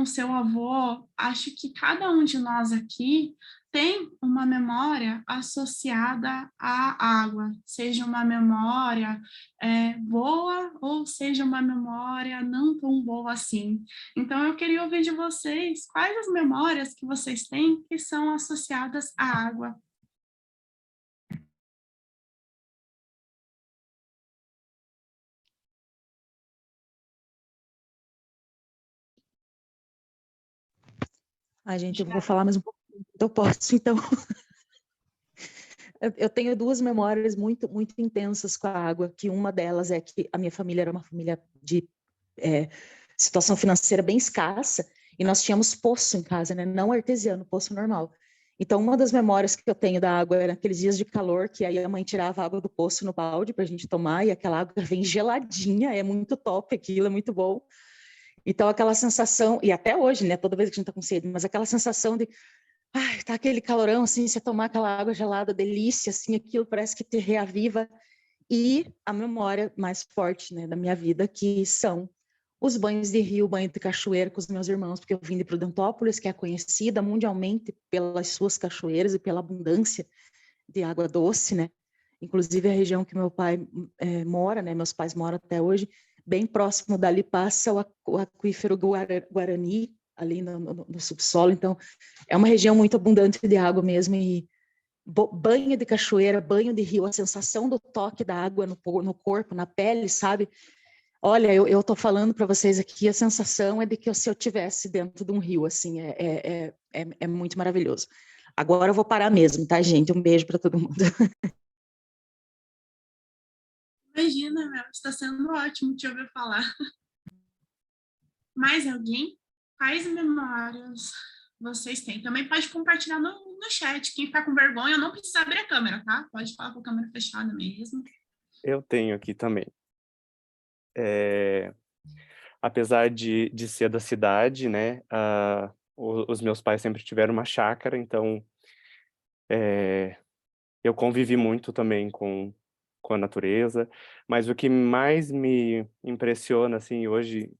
o seu avô, acho que cada um de nós aqui tem uma memória associada à água, seja uma memória boa ou seja uma memória não tão boa assim. Então, eu queria ouvir de vocês quais as memórias que vocês têm que são associadas à água. Gente, eu vou falar mais um pouquinho, eu posso, então. Eu tenho duas memórias muito, muito intensas com a água, que uma delas é que a minha família era uma família de situação financeira bem escassa, e nós tínhamos poço em casa, né? Não artesiano, poço normal. Então, uma das memórias que eu tenho da água era aqueles dias de calor, que aí a mãe tirava a água do poço no balde para a gente tomar, e aquela água vem geladinha, é muito top aquilo, é muito bom. Então, aquela sensação, e até hoje, né? Toda vez que a gente está com sede, mas aquela sensação de tá aquele calorão, assim, você tomar aquela água gelada, delícia, assim, aquilo parece que te reaviva. E a memória mais forte, né, da minha vida, que são os banhos de rio, banho de cachoeira com os meus irmãos, porque eu vim de Prudentópolis, que é conhecida mundialmente pelas suas cachoeiras e pela abundância de água doce, né? Inclusive a região que meu pai mora, né, meus pais moram até hoje, bem próximo dali passa o aquífero Guarani, ali no subsolo, então é uma região muito abundante de água mesmo, e banho de cachoeira, banho de rio, a sensação do toque da água no corpo, na pele, sabe? Olha, eu tô falando para vocês aqui, a sensação é de que se eu tivesse dentro de um rio, assim, é muito maravilhoso. Agora eu vou parar mesmo, tá, gente? Um beijo para todo mundo. Imagina, meu, está sendo ótimo te ouvir falar. Mais alguém? Quais memórias vocês têm? Também pode compartilhar no chat. Quem ficar com vergonha, não precisa abrir a câmera, tá? Pode falar com a câmera fechada mesmo. Eu tenho aqui também. Apesar de ser da cidade, né? Os meus pais sempre tiveram uma chácara, então eu convivi muito também com a natureza, mas o que mais me impressiona, assim, hoje,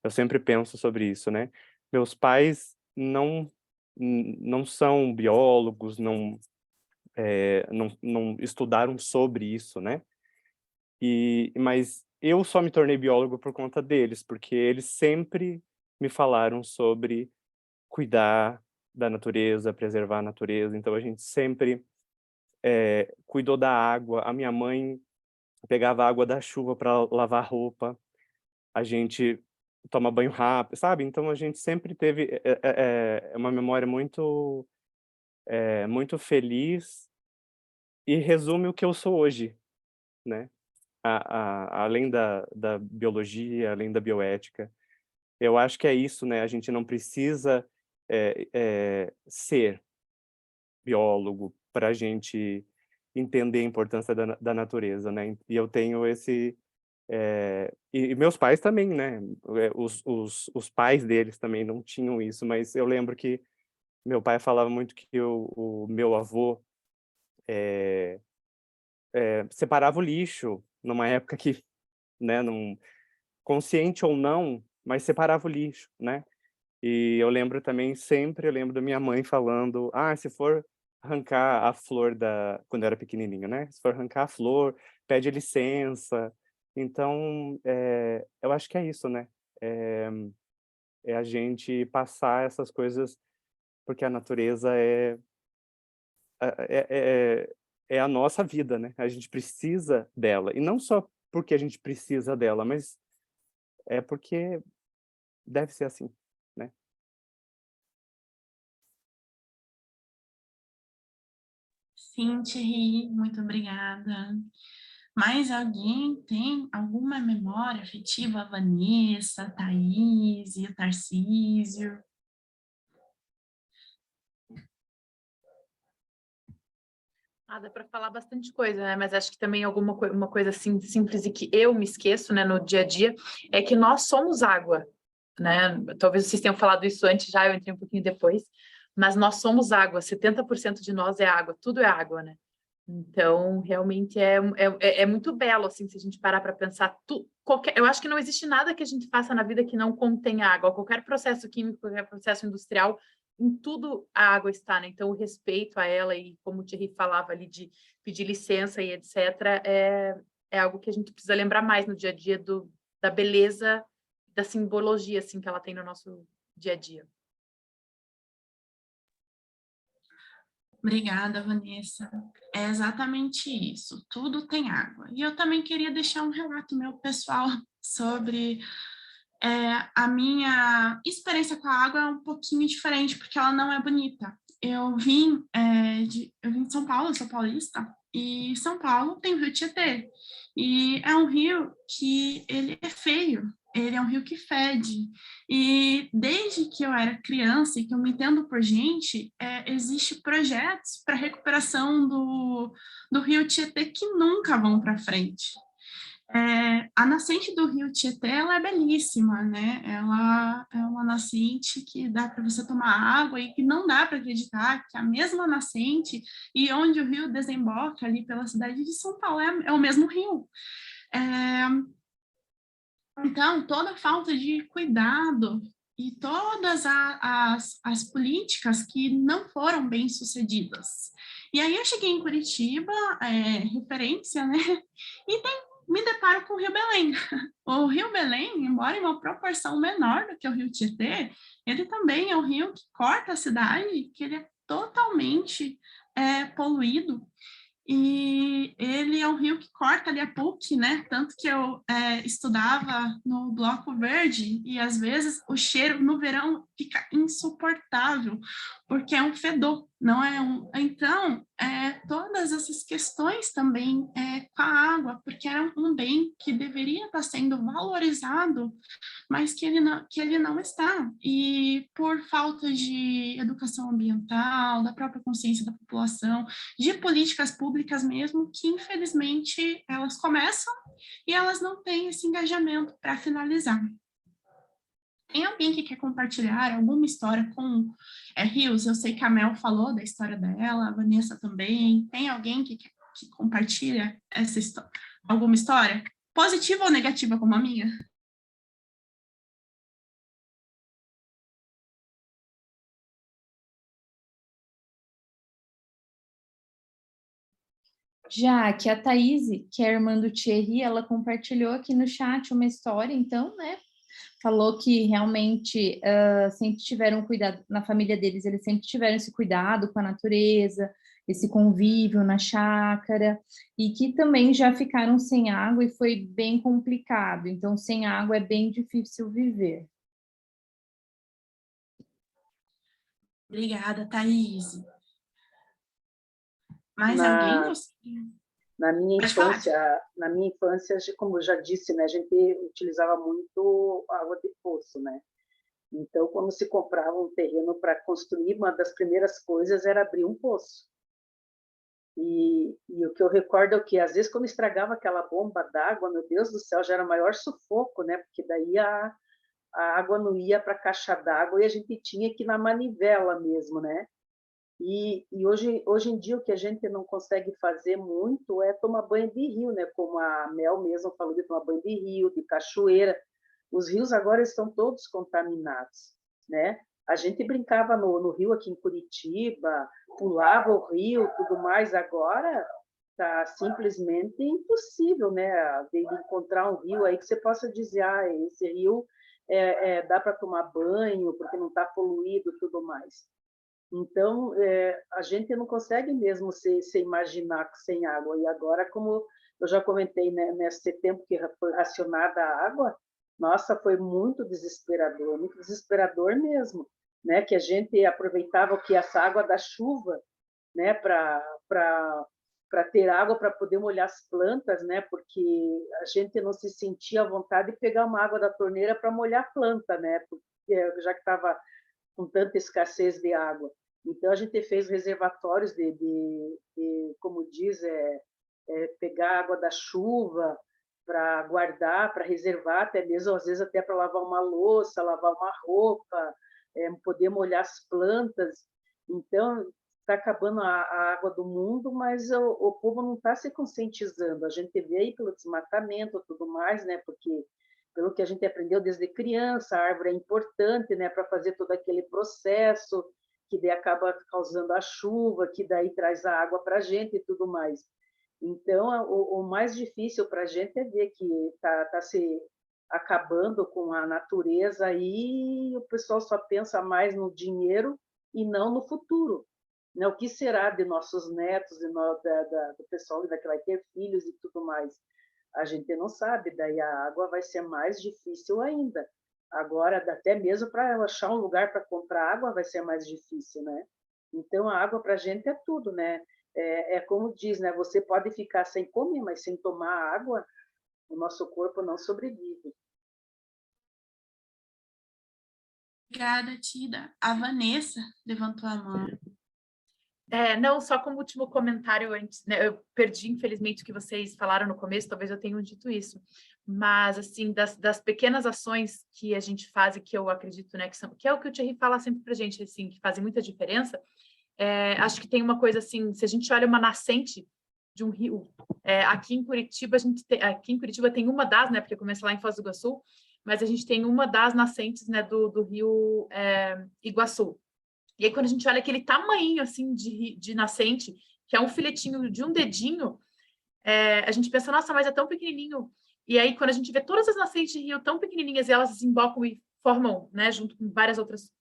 eu sempre penso sobre isso, né? Meus pais não são biólogos, não estudaram sobre isso, né? Mas eu só me tornei biólogo por conta deles, porque eles sempre me falaram sobre cuidar da natureza, preservar a natureza, então a gente sempre cuidou da água. A minha mãe pegava a água da chuva para lavar roupa. A gente toma banho rápido, sabe? Então a gente sempre teve uma memória muito muito feliz e resume o que eu sou hoje, né? Além da biologia, além da bioética. Eu acho que é isso, né? A gente não precisa ser biólogo para a gente entender a importância da natureza, né? E eu tenho esse... e meus pais também, né? Os pais deles também não tinham isso, mas eu lembro que meu pai falava muito que o meu avô separava o lixo numa época que, né, não, consciente ou não, mas separava o lixo, né? E eu lembro também, sempre eu lembro da minha mãe falando, se for arrancar a flor quando eu era pequenininho, né? Se for arrancar a flor, pede licença. Então, eu acho que é isso, né? É a gente passar essas coisas, porque a natureza é, é, é a nossa vida, né? A gente precisa dela. E não só porque a gente precisa dela, mas é porque deve ser assim, né? Sim, Thierry, muito obrigada. Mais alguém tem alguma memória afetiva? A Vanessa, a Thaís e o Tarcísio? Dá para falar bastante coisa, né? Mas acho que também uma coisa assim simples e que eu me esqueço, né, no dia a dia, é que nós somos água, né? Talvez vocês tenham falado isso antes já, eu entrei um pouquinho depois, mas nós somos água, 70% de nós é água, tudo é água, né? Então, realmente é muito belo, assim, se a gente parar para pensar, eu acho que não existe nada que a gente faça na vida que não contenha água, qualquer processo químico, qualquer processo industrial, em tudo a água está, né? Então, o respeito a ela e como o Thierry falava ali de pedir licença e etc., é algo que a gente precisa lembrar mais no dia a dia da beleza, da simbologia, assim, que ela tem no nosso dia a dia. Obrigada, Vanessa. É exatamente isso. Tudo tem água. E eu também queria deixar um relato meu pessoal sobre a minha experiência com a água é um pouquinho diferente, porque ela não é bonita. Eu vim de São Paulo, eu sou paulista, e São Paulo tem o Rio Tietê. E é um rio que ele é feio, ele é um rio que fede. E desde que eu era criança e que eu me entendo por gente, existe projetos para recuperação do rio Tietê que nunca vão para frente. A nascente do rio Tietê, ela é belíssima, né? Ela é uma nascente que dá para você tomar água e que não dá para acreditar que a mesma nascente e onde o rio desemboca ali pela cidade de São Paulo é o mesmo rio. Então, toda a falta de cuidado e todas as políticas que não foram bem sucedidas. E aí eu cheguei em Curitiba, referência, né? E me deparo com o Rio Belém. O Rio Belém, embora em uma proporção menor do que o Rio Tietê, ele também é um rio que corta a cidade, que ele é totalmente poluído. E ele é um rio que corta ali a PUC, né? Tanto que eu estudava no Bloco Verde e às vezes o cheiro no verão fica insuportável, porque é um fedor, não é um... Então, todas essas questões também com a água, porque é um bem que deveria estar sendo valorizado, mas que ele não está. E por falta de educação ambiental, da própria consciência da população, de políticas públicas mesmo, que infelizmente elas começam e elas não têm esse engajamento para finalizar. Tem alguém que quer compartilhar alguma história com rios? Eu sei que a Mel falou da história dela, a Vanessa também. Tem alguém que compartilha essa história? Alguma história? Positiva ou negativa como a minha? Já que a Thaís, que é a irmã do Thierry, ela compartilhou aqui no chat uma história, então, né? Falou que realmente sempre tiveram cuidado, na família deles, eles sempre tiveram esse cuidado com a natureza, esse convívio na chácara, e que também já ficaram sem água e foi bem complicado. Então, sem água é bem difícil viver. Obrigada, Thaís. Mais alguém Na, gostaria? na minha Pode falar. infância, como eu já disse, né, a gente utilizava muito água de poço, né? Então, quando se comprava um terreno para construir, uma das primeiras coisas era abrir um poço. E o que eu recordo é que, às vezes, quando estragava aquela bomba d'água, meu Deus do céu, já era o maior sufoco, né? Porque daí a água não ia para a caixa d'água e a gente tinha que ir na manivela mesmo, né? E hoje em dia, o que a gente não consegue fazer muito é tomar banho de rio, né? Como a Mel mesmo falou, de tomar banho de rio, de cachoeira. Os rios agora estão todos contaminados, né? A gente brincava no rio aqui em Curitiba, pulava o rio, tudo mais. Agora está simplesmente impossível, né? De encontrar um rio aí que você possa dizer, esse rio dá para tomar banho porque não está poluído, tudo mais. Então, a gente não consegue mesmo se imaginar sem água. E agora, como eu já comentei, né, nesse tempo que foi racionada a água, nossa, foi muito desesperador mesmo, né? Que a gente aproveitava que essa água da chuva, né, para ter água para poder molhar as plantas, né? Porque a gente não se sentia à vontade de pegar uma água da torneira para molhar a planta, né? Porque já que estava com tanta escassez de água. Então, a gente fez reservatórios como diz, pegar água da chuva para guardar, para reservar, até mesmo, às vezes, até para lavar uma louça, lavar uma roupa, poder molhar as plantas. Então, está acabando a água do mundo, mas o povo não está se conscientizando. A gente vê aí pelo desmatamento e tudo mais, né? Porque pelo que a gente aprendeu desde criança, a árvore é importante, né, para fazer todo aquele processo que daí acaba causando a chuva, que daí traz a água para a gente e tudo mais. Então, o mais difícil para a gente é ver que está se acabando com a natureza e o pessoal só pensa mais no dinheiro e não no futuro. Né? O que será de nossos netos, do pessoal que vai ter filhos e tudo mais? A gente não sabe, daí a água vai ser mais difícil ainda. Agora, até mesmo para achar um lugar para comprar água vai ser mais difícil, né? Então, a água para a gente é tudo, né? Como diz, né? Você pode ficar sem comer, mas sem tomar água, o nosso corpo não sobrevive. Obrigada, Tida. A Vanessa levantou a mão. Não, só como último comentário antes, né? Eu perdi, infelizmente, o que vocês falaram no começo, talvez eu tenha dito isso, mas, assim, das pequenas ações que a gente faz e que eu acredito, né, que é o que o Thierry fala sempre pra gente, assim, que fazem muita diferença, acho que tem uma coisa, assim, se a gente olha uma nascente de um rio, aqui em Curitiba, tem uma das, né, porque começa lá em Foz do Iguaçu, mas a gente tem uma das nascentes, né, do rio Iguaçu. E aí, quando a gente olha aquele tamanho, assim, de nascente, que é um filetinho de um dedinho, a gente pensa, nossa, mas é tão pequenininho. E aí, quando a gente vê todas as nascentes de rio tão pequenininhas, e elas desembocam e formam, né, junto com várias outras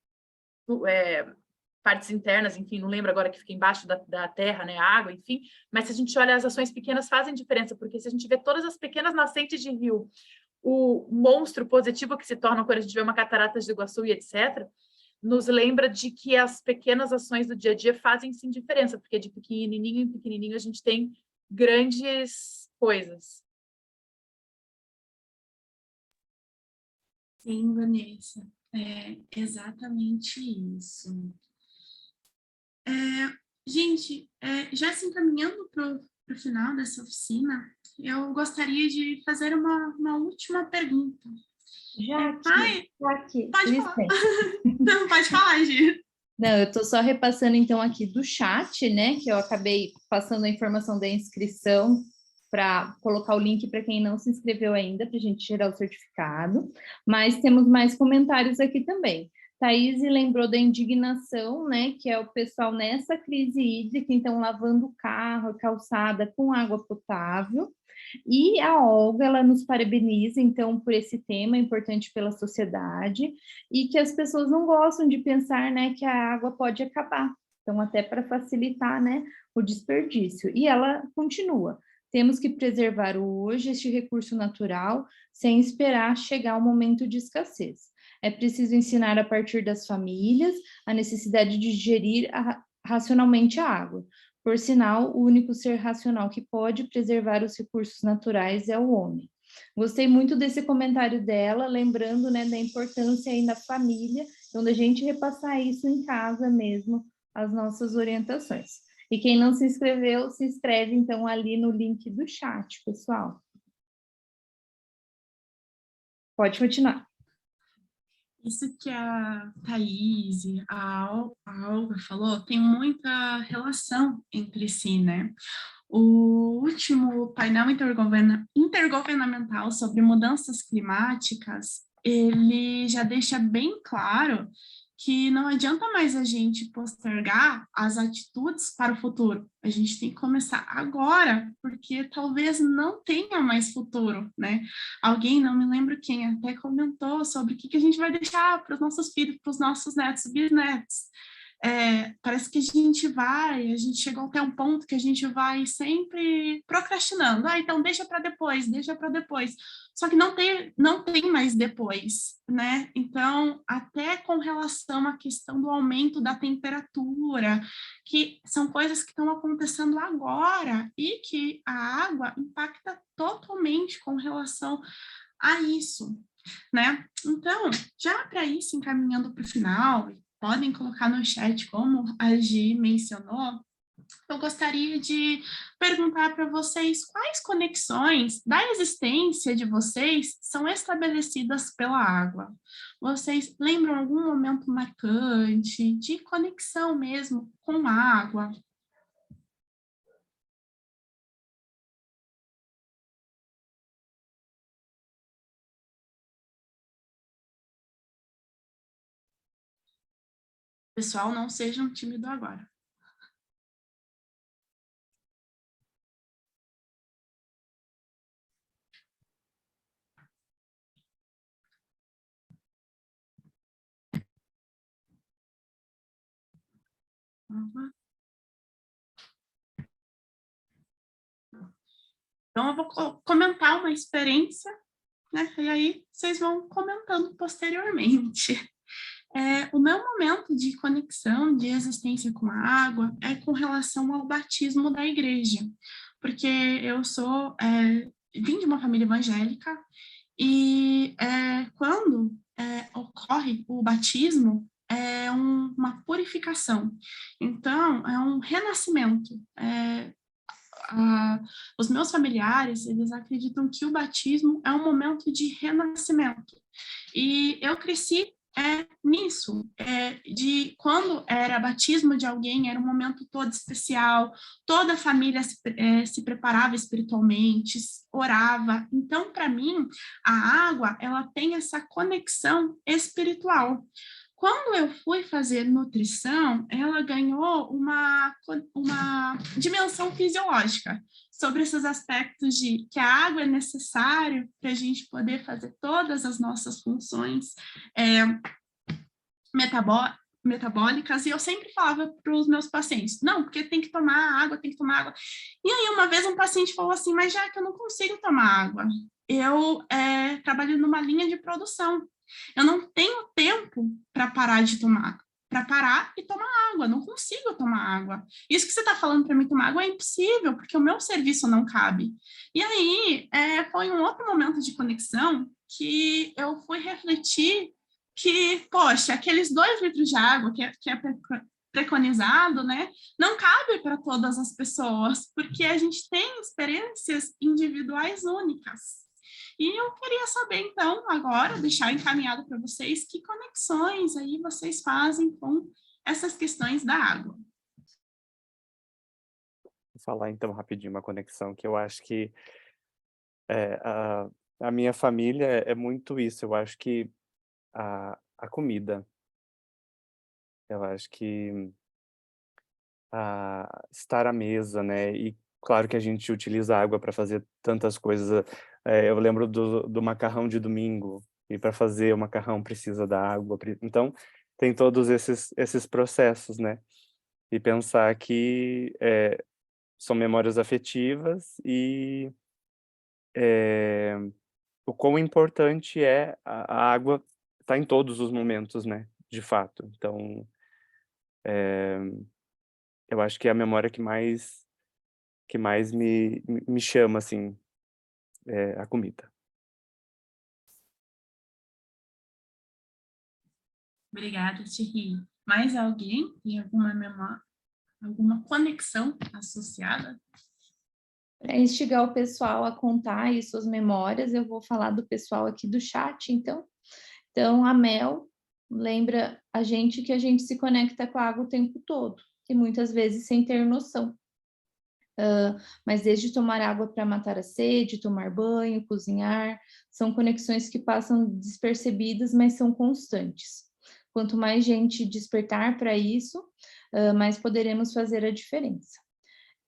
partes internas, enfim, não lembro agora que fica embaixo da terra, né, a água, enfim. Mas se a gente olha, as ações pequenas fazem diferença, porque se a gente vê todas as pequenas nascentes de rio, o monstro positivo que se torna quando a gente vê uma catarata de Iguaçu e etc., nos lembra de que as pequenas ações do dia a dia fazem sim diferença, porque de pequenininho em pequenininho a gente tem grandes coisas. Sim, Vanessa, é exatamente isso. Gente, já se encaminhando para o final dessa oficina, eu gostaria de fazer uma última pergunta. Já aqui. Pode falar. Não, pode falar, Gi. Não, eu estou só repassando, então, aqui do chat, né, que eu acabei passando a informação da inscrição para colocar o link para quem não se inscreveu ainda, para a gente gerar o certificado, mas temos mais comentários aqui também. Thaís lembrou da indignação, né, que é o pessoal nessa crise hídrica, então, lavando o carro, a calçada com água potável. E a Olga, ela nos parabeniza, então, por esse tema importante pela sociedade e que as pessoas não gostam de pensar, né, que a água pode acabar, Então, até para facilitar, né, o desperdício. E ela continua: temos que preservar hoje este recurso natural sem esperar chegar o momento de escassez. É preciso ensinar a partir das famílias a necessidade de gerir racionalmente a água. Por sinal, o único ser racional que pode preservar os recursos naturais é o homem. Gostei muito desse comentário dela, lembrando, né, da importância aí da família, onde a gente repassar isso em casa mesmo, as nossas orientações. E quem não se inscreveu, se inscreve então ali no link do chat, pessoal. Pode continuar. Isso que a Thaís, a Olga falou, tem muita relação entre si, né? O último painel intergovernamental sobre mudanças climáticas, ele já deixa bem claro que não adianta mais a gente postergar as atitudes para o futuro. A gente tem que começar agora, porque talvez não tenha mais futuro, né? Alguém, não me lembro quem, até comentou sobre o que a gente vai deixar para os nossos filhos, para os nossos netos e bisnetos. Parece que a gente chegou até um ponto que a gente vai sempre procrastinando. Então deixa para depois. Só que não tem mais depois, né? Então, até com relação à questão do aumento da temperatura, que são coisas que estão acontecendo agora e que a água impacta totalmente com relação a isso, né? Então, já para ir se encaminhando para o final, podem colocar no chat, como a Gi mencionou, eu gostaria de perguntar para vocês quais conexões da existência de vocês são estabelecidas pela água. Vocês lembram algum momento marcante de conexão mesmo com a água? Pessoal, não sejam tímidos agora. Então, eu vou comentar uma experiência, né? E aí vocês vão comentando posteriormente. O meu momento de conexão, de existência com a água, é com relação ao batismo da igreja, porque eu vim de uma família evangélica e quando ocorre o batismo, é uma purificação. Então, é um renascimento. Os meus familiares, eles acreditam que o batismo é um momento de renascimento. E eu cresci nisso, de quando era batismo de alguém, era um momento todo especial, toda a família se preparava espiritualmente, orava. Então, para mim, a água, ela tem essa conexão espiritual. Quando eu fui fazer nutrição, ela ganhou uma dimensão fisiológica sobre esses aspectos de que a água é necessária para a gente poder fazer todas as nossas funções metabólicas, e eu sempre falava para os meus pacientes, não, porque tem que tomar água. E aí, uma vez um paciente falou assim, mas já que eu não consigo tomar água, eu trabalho numa linha de produção, eu não tenho tempo para parar e tomar água, não consigo tomar água. Isso que você está falando para mim tomar água é impossível, porque o meu serviço não cabe. E aí, foi um outro momento de conexão que eu fui refletir que, poxa, aqueles 2 litros de água que é preconizado, né, não cabe para todas as pessoas, porque a gente tem experiências individuais únicas. E eu queria saber, então, agora, deixar encaminhado para vocês, que conexões aí vocês fazem com essas questões da água. Vou falar, então, rapidinho uma conexão que eu acho que a minha família é muito isso. Eu acho que a comida, eu acho que estar à mesa, né? E claro que a gente utiliza a água para fazer tantas coisas. Eu lembro do macarrão de domingo, e para fazer o macarrão precisa da água. Então, tem todos esses processos, né? e pensar que são memórias afetivas e o quão importante é a água estar em todos os momentos, né? De fato. Então, eu acho que é a memória que mais me chama, assim, a comida. Obrigada, Thierry. Mais alguém tem alguma memória, alguma conexão associada? Para instigar o pessoal a contar aí suas memórias, eu vou falar do pessoal aqui do chat, então. Então, a Mel lembra a gente que a gente se conecta com a água o tempo todo, e muitas vezes sem ter noção. Mas desde tomar água para matar a sede, tomar banho, cozinhar, são conexões que passam despercebidas, mas são constantes. Quanto mais gente despertar para isso, mais poderemos fazer a diferença.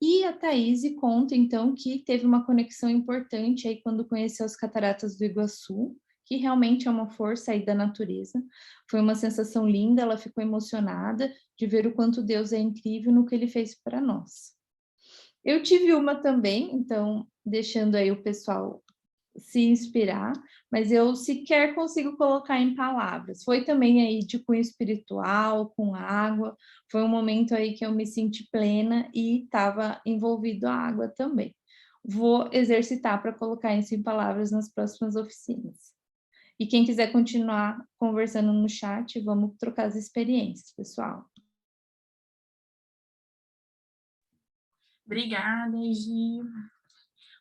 E a Thaís conta, então, que teve uma conexão importante aí quando conheceu as cataratas do Iguaçu, que realmente é uma força aí da natureza. Foi uma sensação linda, ela ficou emocionada de ver o quanto Deus é incrível no que ele fez para nós. Eu tive uma também, então, deixando aí o pessoal se inspirar, mas eu sequer consigo colocar em palavras. Foi também aí de cunho espiritual, com água, foi um momento aí que eu me senti plena e estava envolvido a água também. Vou exercitar para colocar isso em palavras nas próximas oficinas. E quem quiser continuar conversando no chat, vamos trocar as experiências, pessoal. Obrigada, Gi.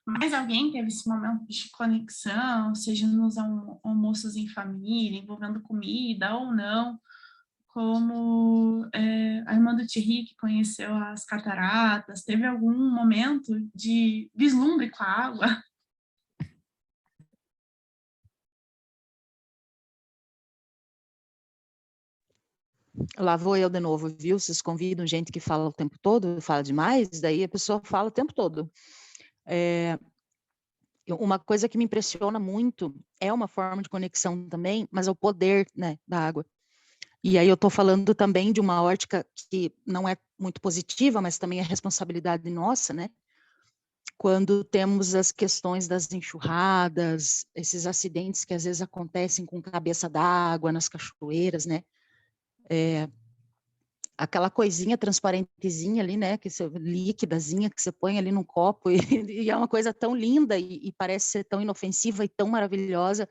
Mais alguém teve esse momento de conexão, seja nos almoços em família, envolvendo comida ou não, como a irmã do Thierry, que conheceu as cataratas, teve algum momento de vislumbre com a água? Lá vou eu de novo, viu? Vocês convidam gente que fala o tempo todo, fala demais, daí a pessoa fala o tempo todo. Uma coisa que me impressiona muito é uma forma de conexão também, mas é o poder, né, da água. E aí eu estou falando também de uma ótica que não é muito positiva, mas também é responsabilidade nossa, né? Quando temos as questões das enxurradas, esses acidentes que às vezes acontecem com cabeça d'água nas cachoeiras, né? Aquela coisinha transparentezinha ali, né, que líquidazinha que você põe ali num copo e é uma coisa tão linda e parece ser tão inofensiva e tão maravilhosa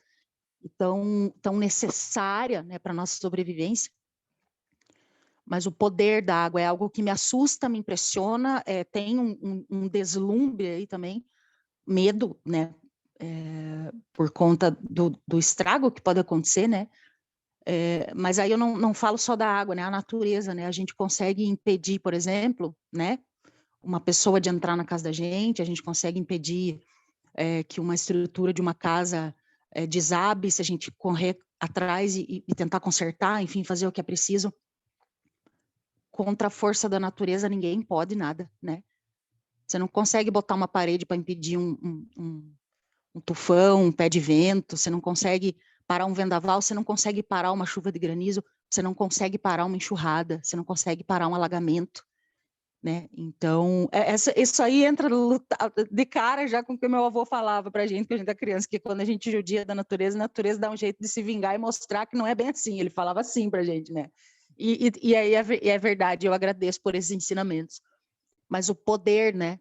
e tão necessária, né, para nossa sobrevivência. Mas o poder da água é algo que me assusta, me impressiona, tem um deslumbre aí também, medo, né, por conta do estrago que pode acontecer, né. Mas aí eu não falo só da água, né? A natureza, né? A gente consegue impedir, por exemplo, né? Uma pessoa de entrar na casa da gente, a gente consegue impedir que uma estrutura de uma casa desabe, se a gente correr atrás e tentar consertar, enfim, fazer o que é preciso. Contra a força da natureza, ninguém pode nada, né? Você não consegue botar uma parede para impedir um tufão, um pé de vento, você não consegue parar um vendaval, você não consegue parar uma chuva de granizo, você não consegue parar uma enxurrada, você não consegue parar um alagamento, né? Então, isso aí entra de cara já com o que meu avô falava pra gente, que a gente é criança, que quando a gente judia da natureza, a natureza dá um jeito de se vingar e mostrar que não é bem assim, ele falava assim pra gente, né? E aí é verdade, eu agradeço por esses ensinamentos. Mas o poder, né?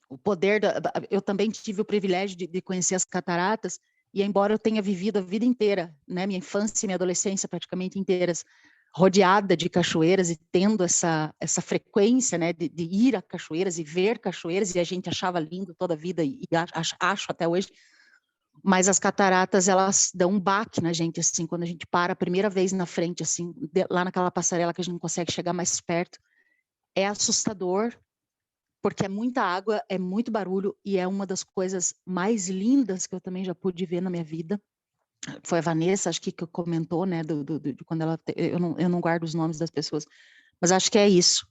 O poder, eu também tive o privilégio de conhecer as cataratas, e embora eu tenha vivido a vida inteira, né, minha infância e minha adolescência praticamente inteiras, rodeada de cachoeiras e tendo essa frequência, né, de ir a cachoeiras e ver cachoeiras, e a gente achava lindo toda a vida, e acho até hoje, mas as cataratas, elas dão um baque na gente, assim, quando a gente para a primeira vez na frente, assim, lá naquela passarela que a gente não consegue chegar mais perto, é assustador, porque é muita água, é muito barulho, e é uma das coisas mais lindas que eu também já pude ver na minha vida. Foi a Vanessa, acho que comentou, né, de quando ela... Eu não guardo os nomes das pessoas, mas acho que é isso.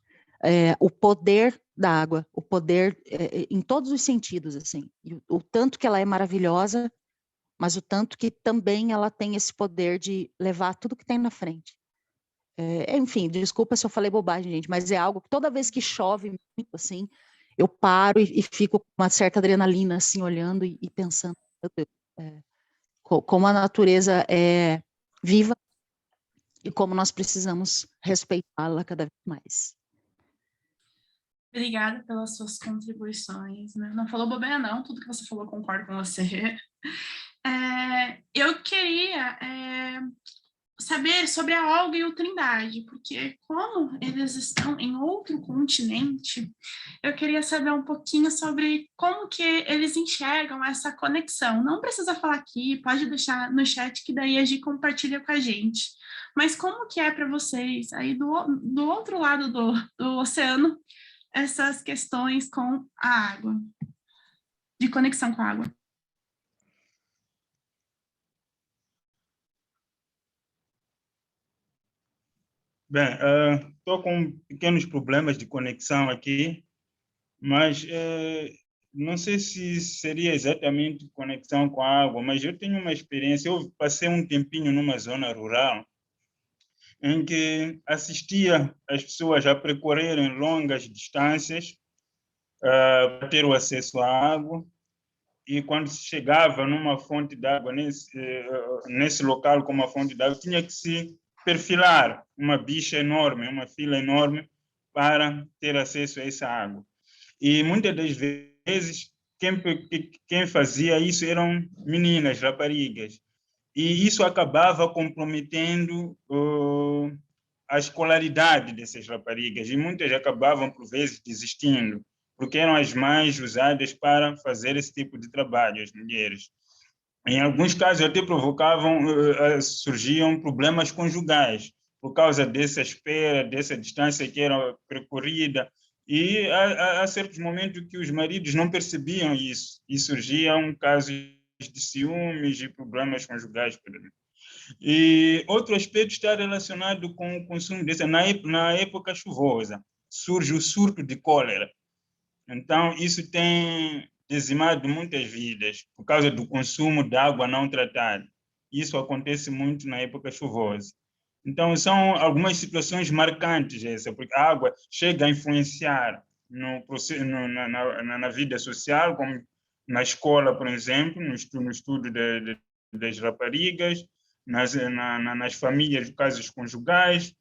O poder da água, o poder em todos os sentidos, assim. E o tanto que ela é maravilhosa, mas o tanto que também ela tem esse poder de levar tudo que tem na frente. Enfim, desculpa se eu falei bobagem, gente, mas é algo que toda vez que chove muito, assim, eu paro e fico com uma certa adrenalina, assim, olhando e pensando, meu Deus, como a natureza é viva e como nós precisamos respeitá-la cada vez mais. Obrigada pelas suas contribuições, né? Não falou bobeira, não. Tudo que você falou, concordo com você. Eu queria saber sobre a Olga e o Trindade, porque como eles estão em outro continente, eu queria saber um pouquinho sobre como que eles enxergam essa conexão. Não precisa falar aqui, pode deixar no chat, que daí a gente compartilha com a gente. Mas como que é para vocês, aí do outro lado do oceano, essas questões com a água, de conexão com a água? Bem, estou com pequenos problemas de conexão aqui, mas não sei se seria exatamente conexão com a água, mas eu tenho uma experiência. Eu passei um tempinho numa zona rural em que assistia as pessoas a percorrerem longas distâncias para ter o acesso à água, e quando se chegava numa fonte d'água, nesse local com uma fonte d'água, tinha que se perfilar uma bicha enorme, uma fila enorme para ter acesso a essa água. E muitas das vezes quem fazia isso eram meninas, raparigas, e isso acabava comprometendo a escolaridade dessas raparigas, e muitas acabavam, por vezes, desistindo, porque eram as mais usadas para fazer esse tipo de trabalho, as mulheres. Em alguns casos, até surgiam problemas conjugais, por causa dessa espera, dessa distância que era percorrida, e há certos momentos que os maridos não percebiam isso, e surgiam casos de ciúmes e problemas conjugais, por exemplo. E outro aspecto está relacionado com o consumo dessa. Na época chuvosa, surge o surto de cólera. Então, isso tem dizimado muitas vidas por causa do consumo de água não tratada. Isso acontece muito na época chuvosa. Então, são algumas situações marcantes essa, porque a água chega a influenciar na vida social, como na escola, por exemplo, no estudo das raparigas, nas famílias, casos conjugais,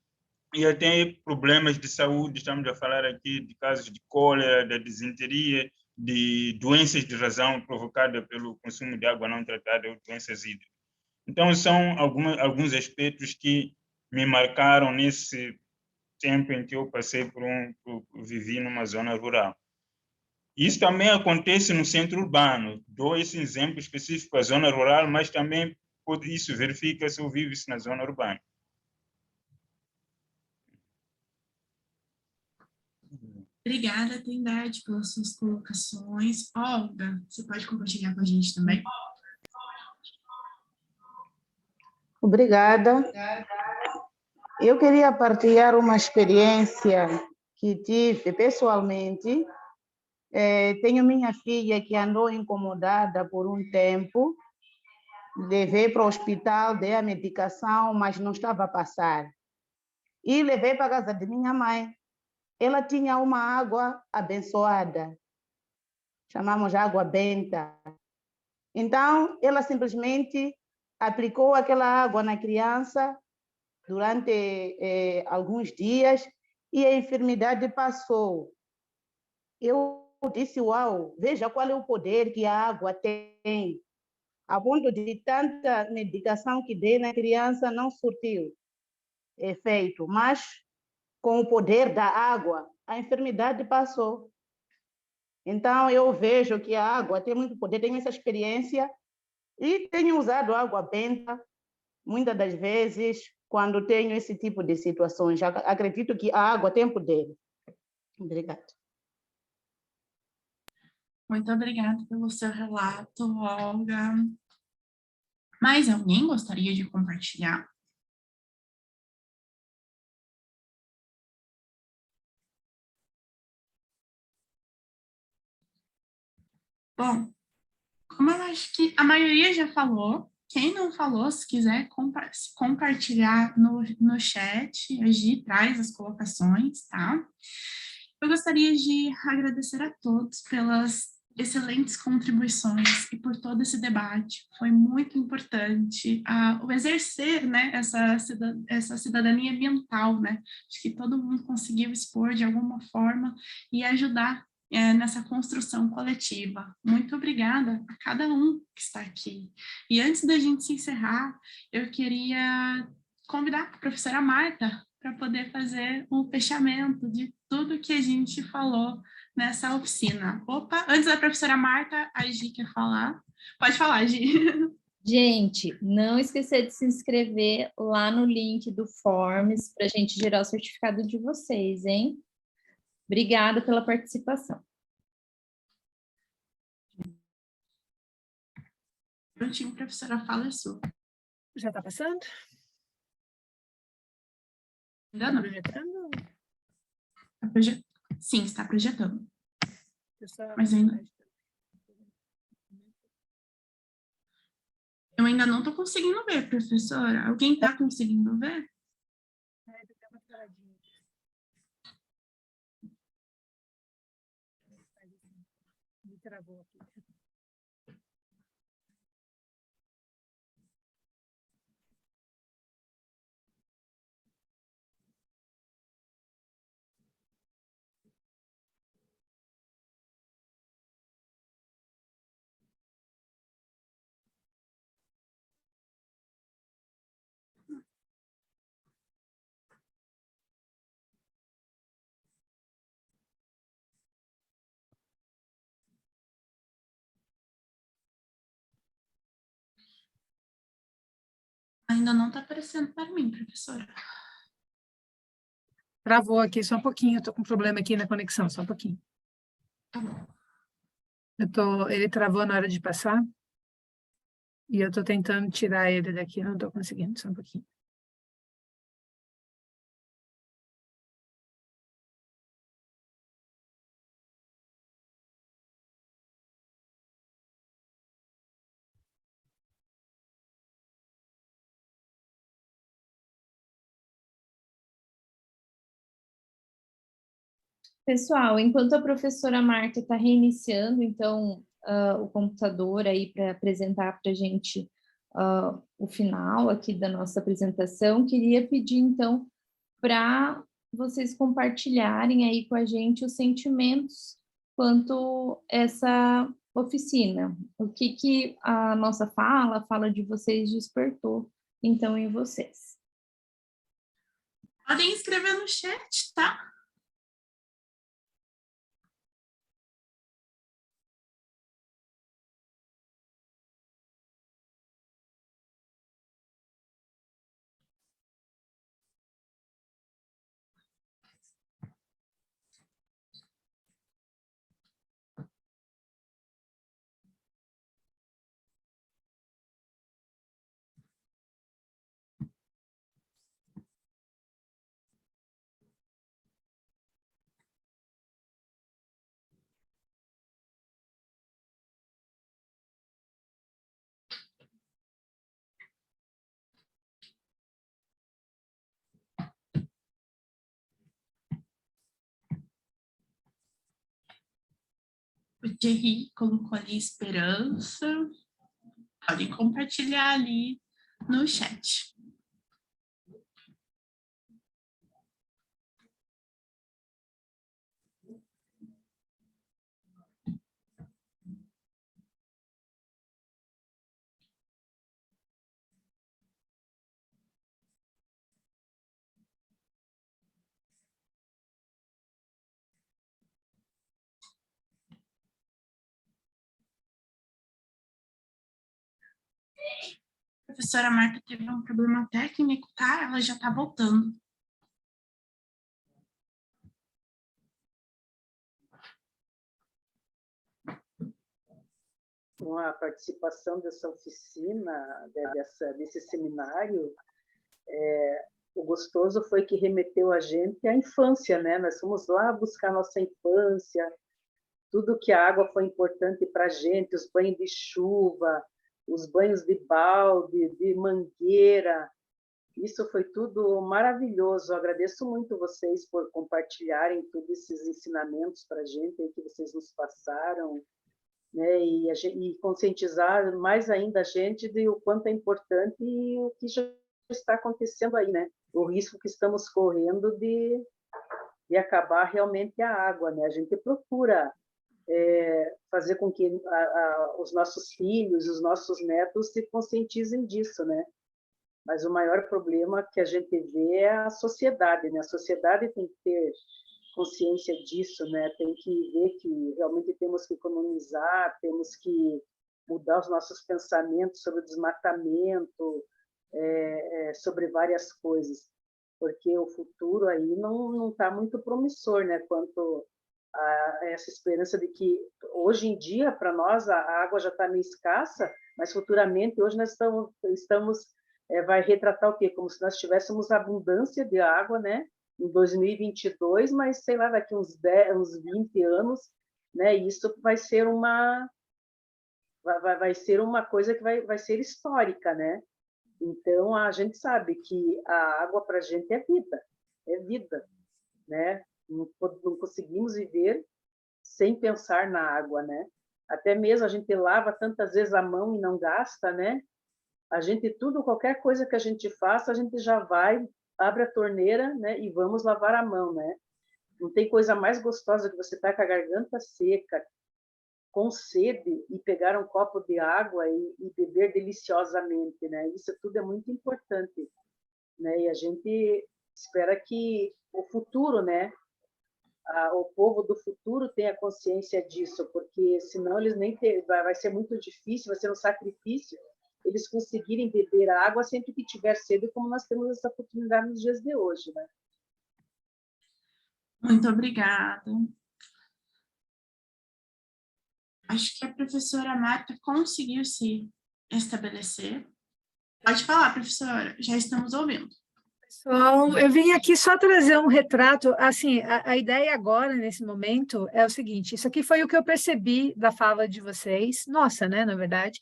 e até problemas de saúde. Estamos a falar aqui de casos de cólera, da disenteria, de doenças de razão provocadas pelo consumo de água não tratada ou doenças hídricas. Então, são alguns aspectos que me marcaram nesse tempo em que eu passei vivi numa zona rural. Isso também acontece no centro urbano. Dou esse exemplo específico, a zona rural, mas também isso verifica-se ou vive-se na zona urbana. Obrigada, Trindade, pelas suas colocações. Olga, você pode compartilhar com a gente também? Obrigada. Eu queria partilhar uma experiência que tive pessoalmente. Tenho minha filha que andou incomodada por um tempo, levei para o hospital, dei a medicação, mas não estava a passar. E levei para a casa de minha mãe. Ela tinha uma água abençoada, chamamos água benta. Então, ela simplesmente aplicou aquela água na criança durante alguns dias e a enfermidade passou. Eu disse, uau, veja qual é o poder que a água tem. A ponto de tanta medicação que dei na criança não surtiu efeito, mas com o poder da água, a enfermidade passou. Então, eu vejo que a água tem muito poder, tenho essa experiência e tenho usado água benta muitas das vezes quando tenho esse tipo de situações. Acredito que a água tem poder. Obrigada. Muito obrigada pelo seu relato, Olga. Mais alguém gostaria de compartilhar? Bom, como eu acho que a maioria já falou, Quem não falou, se quiser compartilhar no chat, a Gi traz as colocações, tá? Eu gostaria de agradecer a todos pelas excelentes contribuições e por todo esse debate. Foi muito importante o exercer, né, essa cidadania ambiental, né, de que todo mundo conseguiu expor de alguma forma e ajudar nessa construção coletiva. Muito obrigada a cada um que está aqui. E antes da gente se encerrar, eu queria convidar a professora Marta para poder fazer um fechamento de tudo que a gente falou nessa oficina. Opa, antes da professora Marta, a Gi quer falar. Pode falar, Gi. Gente, não esquecer de se inscrever lá no link do Forms para a gente gerar o certificado de vocês, hein? Obrigada pela participação. Prontinho, professora, fala sua. Já está passando? Ainda não. Projetando? Sim, está projetando. Pessoal, mas ainda... Eu ainda não estou conseguindo ver, professora. Alguém está conseguindo ver? Me travou aqui. Ainda não está aparecendo para mim, professora. Travou aqui só um pouquinho, estou com um problema aqui na conexão, só um pouquinho. Tá bom. Ele travou na hora de passar e eu estou tentando tirar ele daqui, não estou conseguindo, só um pouquinho. Pessoal, enquanto a professora Marta está reiniciando, então, o computador aí para apresentar para a gente o final aqui da nossa apresentação, queria pedir, então, para vocês compartilharem aí com a gente os sentimentos quanto essa oficina. O que a nossa fala, a fala de vocês despertou, então, em vocês. Podem escrever no chat, tá? O Thierry colocou ali esperança. Podem compartilhar ali no chat. A professora Marta teve um problema técnico, tá? Ela já está voltando. Com a participação dessa oficina, desse seminário, o gostoso foi que remeteu a gente à infância, né? Nós fomos lá buscar nossa infância, tudo que a água foi importante para a gente, os banhos de chuva, os banhos de balde, de mangueira. Isso foi tudo maravilhoso. Eu agradeço muito vocês por compartilharem todos esses ensinamentos para a gente que vocês nos passaram, né? E conscientizar mais ainda a gente de o quanto é importante e o que já está acontecendo aí, né? O risco que estamos correndo de acabar realmente a água, né? A gente procura fazer com que os nossos filhos, os nossos netos se conscientizem disso, né? Mas o maior problema que a gente vê é a sociedade, né? A sociedade tem que ter consciência disso, né? Tem que ver que realmente temos que economizar, temos que mudar os nossos pensamentos sobre o desmatamento, sobre várias coisas, porque o futuro aí não está muito promissor, né? Quanto a essa esperança de que hoje em dia para nós a água já está meio escassa, mas futuramente hoje nós estamos vai retratar o quê? Como se nós tivéssemos abundância de água, né? Em 2022, mas sei lá, daqui uns 20 anos, né? Isso vai ser uma coisa que vai ser histórica, né? Então a gente sabe que a água para a gente é vida, né? Não conseguimos viver sem pensar na água, né? Até mesmo a gente lava tantas vezes a mão e não gasta, né? A gente qualquer coisa que a gente faça, a gente já vai, abre a torneira, né? E vamos lavar a mão, né? Não tem coisa mais gostosa que você estar com a garganta seca, com sede, e pegar um copo de água e beber deliciosamente, né? Isso tudo é muito importante, né? E a gente espera que o futuro, né? O povo do futuro tenha consciência disso, porque senão eles vai ser muito difícil, vai ser um sacrifício eles conseguirem beber a água sempre que tiver sede, como nós temos essa oportunidade nos dias de hoje, né? Muito obrigada. Acho que a professora Marta conseguiu se estabelecer. Pode falar, professora, já estamos ouvindo. Pessoal, eu vim aqui só trazer um retrato, assim, a ideia agora, nesse momento, é o seguinte, isso aqui foi o que eu percebi da fala de vocês, nossa, né, na verdade,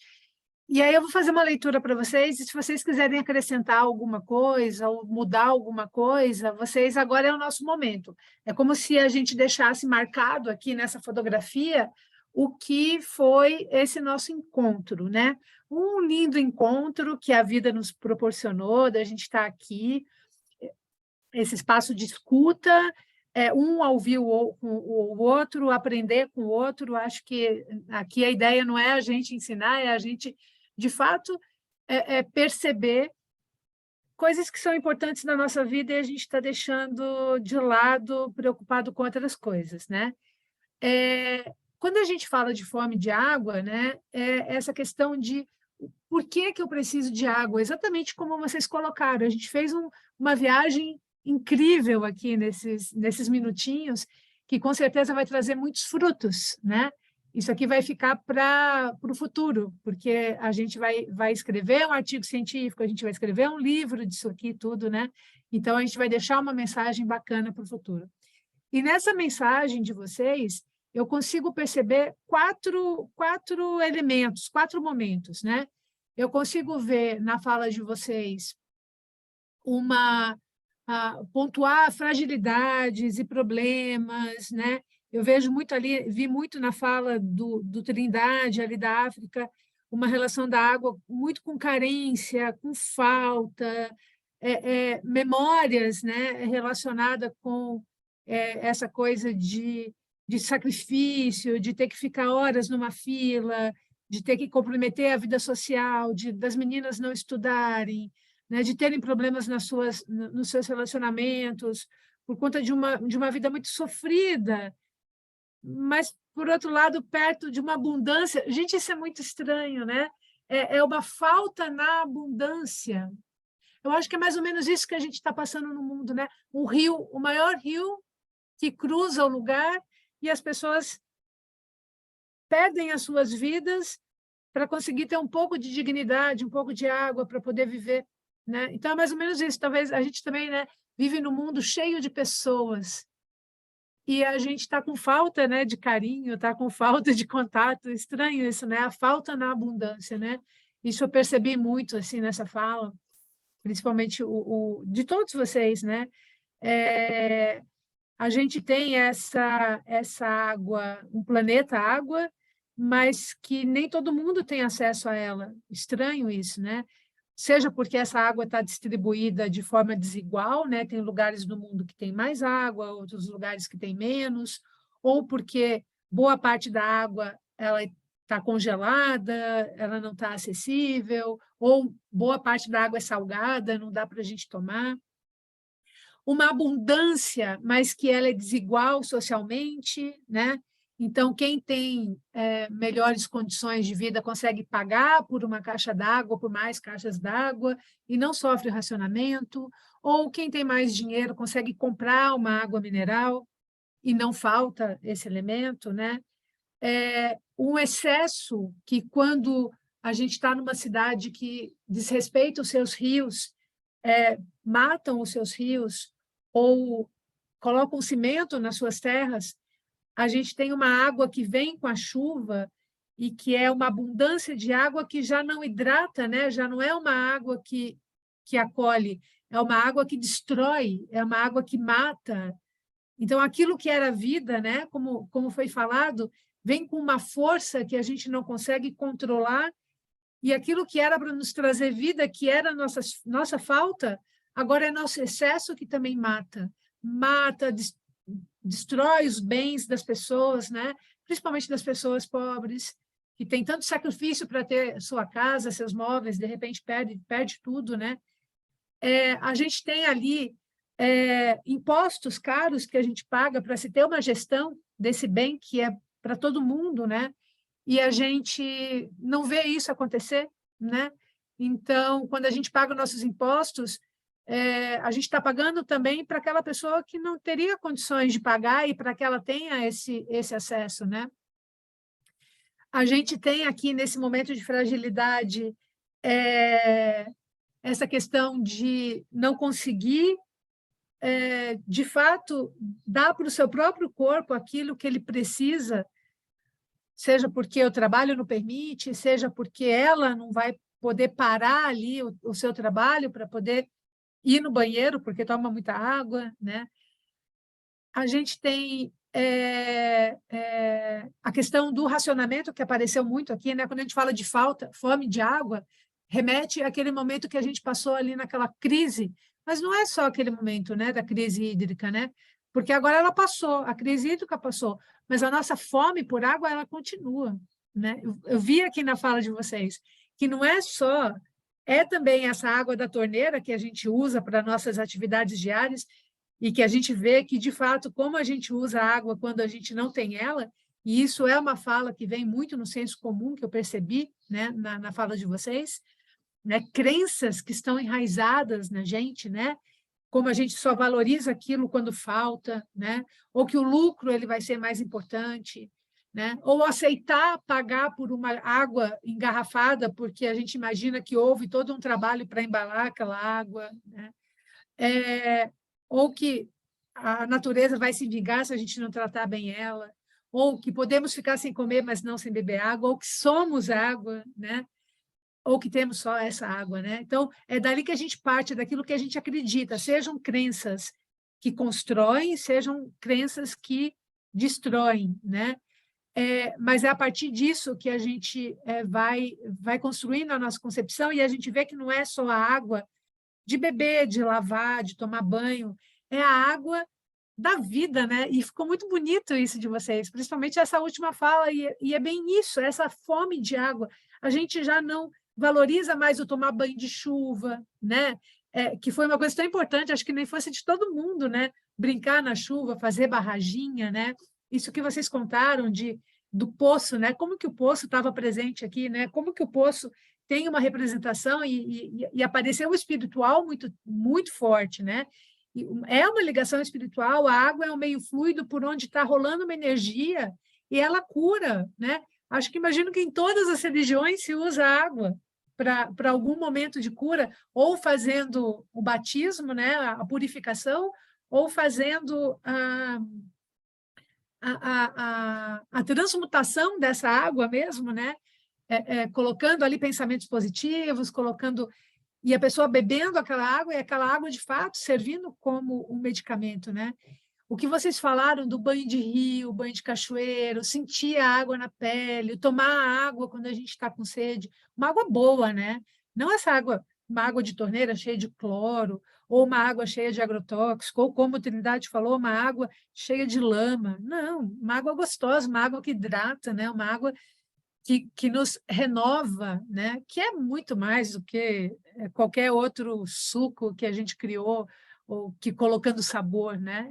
e aí eu vou fazer uma leitura para vocês, e se vocês quiserem acrescentar alguma coisa, ou mudar alguma coisa, vocês, agora é o nosso momento. É como se a gente deixasse marcado aqui nessa fotografia o que foi esse nosso encontro, né? Um lindo encontro que a vida nos proporcionou, da gente estar aqui, esse espaço de escuta, um ouvir o outro, aprender com o outro. Acho que aqui a ideia não é a gente ensinar, é a gente, de fato, perceber coisas que são importantes na nossa vida e a gente está deixando de lado, preocupado com outras coisas, né? Quando a gente fala de fome de água, né, essa questão de por que eu preciso de água, exatamente como vocês colocaram. A gente fez uma viagem incrível aqui nesses minutinhos, que com certeza vai trazer muitos frutos, né? Isso aqui vai ficar para o futuro, porque a gente vai escrever um artigo científico, a gente vai escrever um livro disso aqui tudo, né? Então, a gente vai deixar uma mensagem bacana para o futuro. E nessa mensagem de vocês, eu consigo perceber quatro elementos, 4 momentos, né? Eu consigo ver na fala de vocês pontuar fragilidades e problemas, né? Eu vejo muito ali, vi muito na fala do Trindade, ali da África, uma relação da água muito com carência, com falta, memórias, né, relacionada com essa coisa de sacrifício, de ter que ficar horas numa fila, de ter que comprometer a vida social, das meninas não estudarem, né, de terem problemas nos seus relacionamentos, por conta de uma vida muito sofrida, mas, por outro lado, perto de uma abundância. Gente, isso é muito estranho, né? É uma falta na abundância. Eu acho que é mais ou menos isso que a gente está passando no mundo, né? Um rio, o maior rio que cruza o lugar, e as pessoas perdem as suas vidas para conseguir ter um pouco de dignidade, um pouco de água para poder viver, né? Então, é mais ou menos isso. Talvez a gente também, né, vive num mundo cheio de pessoas e a gente está com falta, né, de carinho, está com falta de contato. Estranho isso, né? A falta na abundância, né? Isso eu percebi muito assim nessa fala, principalmente de todos vocês, né? A gente tem essa água, um planeta água, mas que nem todo mundo tem acesso a ela. Estranho isso, né? Seja porque essa água está distribuída de forma desigual, né? Tem lugares no mundo que tem mais água, outros lugares que tem menos, ou porque boa parte da água ela está congelada, ela não está acessível, ou boa parte da água é salgada, não dá para a gente tomar. Uma abundância, mas que ela é desigual socialmente, né? Então, quem tem melhores condições de vida consegue pagar por uma caixa d'água, por mais caixas d'água, e não sofre racionamento. Ou quem tem mais dinheiro consegue comprar uma água mineral e não falta esse elemento, né? Um excesso que, quando a gente está numa cidade que desrespeita os seus rios, matam os seus rios ou colocam cimento nas suas terras, a gente tem uma água que vem com a chuva e que é uma abundância de água que já não hidrata, né? Já não é uma água que acolhe, é uma água que destrói, é uma água que mata. Então, aquilo que era vida, né? Como foi falado, vem com uma força que a gente não consegue controlar, e aquilo que era para nos trazer vida, que era nossa falta, agora é nosso excesso que também mata. Mata, destrói os bens das pessoas, né? Principalmente das pessoas pobres, que tem tanto sacrifício para ter sua casa, seus móveis, de repente perde tudo, né? A gente tem ali impostos caros que a gente paga para se ter uma gestão desse bem que é para todo mundo, né? E a gente não vê isso acontecer, né? Então, quando a gente paga nossos impostos, a gente está pagando também para aquela pessoa que não teria condições de pagar e para que ela tenha esse acesso, né? A gente tem aqui, nesse momento de fragilidade, essa questão de não conseguir, de fato, dar para o seu próprio corpo aquilo que ele precisa, seja porque o trabalho não permite, seja porque ela não vai poder parar ali o seu trabalho para poder ir no banheiro, porque toma muita água, né? A gente tem a questão do racionamento, que apareceu muito aqui, né? Quando a gente fala de fome de água, remete àquele momento que a gente passou ali naquela crise, mas não é só aquele momento, né, da crise hídrica, né? Porque agora ela passou, a crise hídrica passou, mas a nossa fome por água, ela continua, né? Eu vi aqui na fala de vocês que não é só, também essa água da torneira que a gente usa para nossas atividades diárias e que a gente vê que, de fato, como a gente usa a água quando a gente não tem ela, e isso é uma fala que vem muito no senso comum, que eu percebi, né, na fala de vocês, né? Crenças que estão enraizadas na gente, né? Como a gente só valoriza aquilo quando falta, né? Ou que o lucro ele vai ser mais importante, né? Ou aceitar pagar por uma água engarrafada porque a gente imagina que houve todo um trabalho para embalar aquela água, né? Ou que a natureza vai se vingar se a gente não tratar bem ela, ou que podemos ficar sem comer, mas não sem beber água, ou que somos água, né? Ou que temos só essa água, né? Então, é dali que a gente parte, daquilo que a gente acredita, sejam crenças que constroem, sejam crenças que destroem, né? Mas é a partir disso que a gente vai construindo a nossa concepção, e a gente vê que não é só a água de beber, de lavar, de tomar banho, é a água da vida, né? E ficou muito bonito isso de vocês, principalmente essa última fala, e é bem isso, essa fome de água. A gente já não valoriza mais o tomar banho de chuva, né? Que foi uma coisa tão importante, acho que nem fosse de todo mundo, né? Brincar na chuva, fazer barraginha, né? Isso que vocês contaram do poço, né? Como que o poço estava presente aqui, né? Como que o poço tem uma representação e apareceu o espiritual muito, muito forte, né? É uma ligação espiritual, a água é um meio fluido por onde está rolando uma energia e ela cura, né? Acho que imagino que em todas as religiões se usa água para algum momento de cura, ou fazendo o batismo, né? A purificação, ou fazendo a transmutação dessa água mesmo, né? colocando ali pensamentos positivos, e a pessoa bebendo aquela água, e aquela água, de fato, servindo como um medicamento, né? O que vocês falaram do banho de rio, banho de cachoeiro, sentir a água na pele, tomar água quando a gente está com sede, uma água boa, né? Não essa água, uma água de torneira cheia de cloro, ou uma água cheia de agrotóxico, ou como a Trindade falou, uma água cheia de lama. Não, uma água gostosa, uma água que hidrata, né? Uma água que nos renova, né? Que é muito mais do que qualquer outro suco que a gente criou, ou que colocando sabor, né?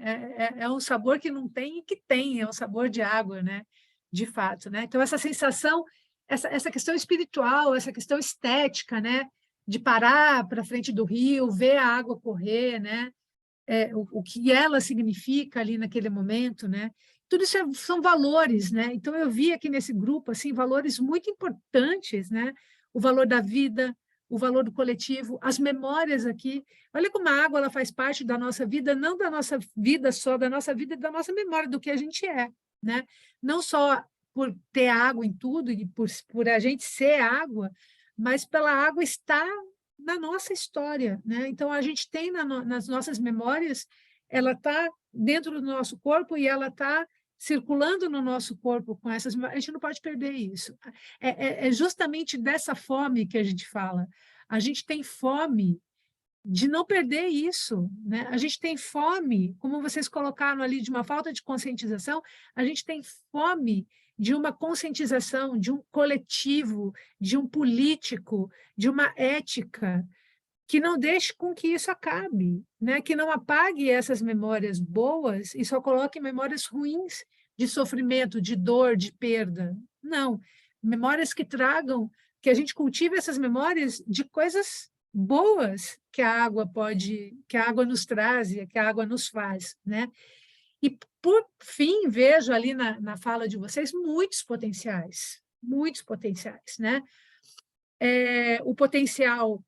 É um sabor que não tem e que tem, é um sabor de água, né? De fato, né? Então, essa sensação, essa questão espiritual, essa questão estética, né? De parar para frente do rio, ver a água correr, né? O que ela significa ali naquele momento, né? Tudo isso são valores, né? Então, eu vi aqui nesse grupo, assim, valores muito importantes, né? O valor da vida, o valor do coletivo, as memórias aqui. Olha como a água ela faz parte da nossa vida, não da nossa vida só, da nossa vida e da nossa memória, do que a gente é, né? Não só por ter água em tudo e por a gente ser água, mas pela água estar na nossa história, né? Então, a gente tem nas nossas memórias, ela está dentro do nosso corpo e ela está circulando no nosso corpo com essas memórias. A gente não pode perder isso. É justamente dessa fome que a gente fala. A gente tem fome de não perder isso, né? A gente tem fome, como vocês colocaram ali, de uma falta de conscientização, a gente tem fome de uma conscientização, de um coletivo, de um político, de uma ética, que não deixe com que isso acabe, né? Que não apague essas memórias boas e só coloque memórias ruins de sofrimento, de dor, de perda. Não, memórias que tragam, que a gente cultive essas memórias de coisas boas que a água nos traz, que a água nos faz, né? E, por fim, vejo ali na fala de vocês muitos potenciais, né? O potencial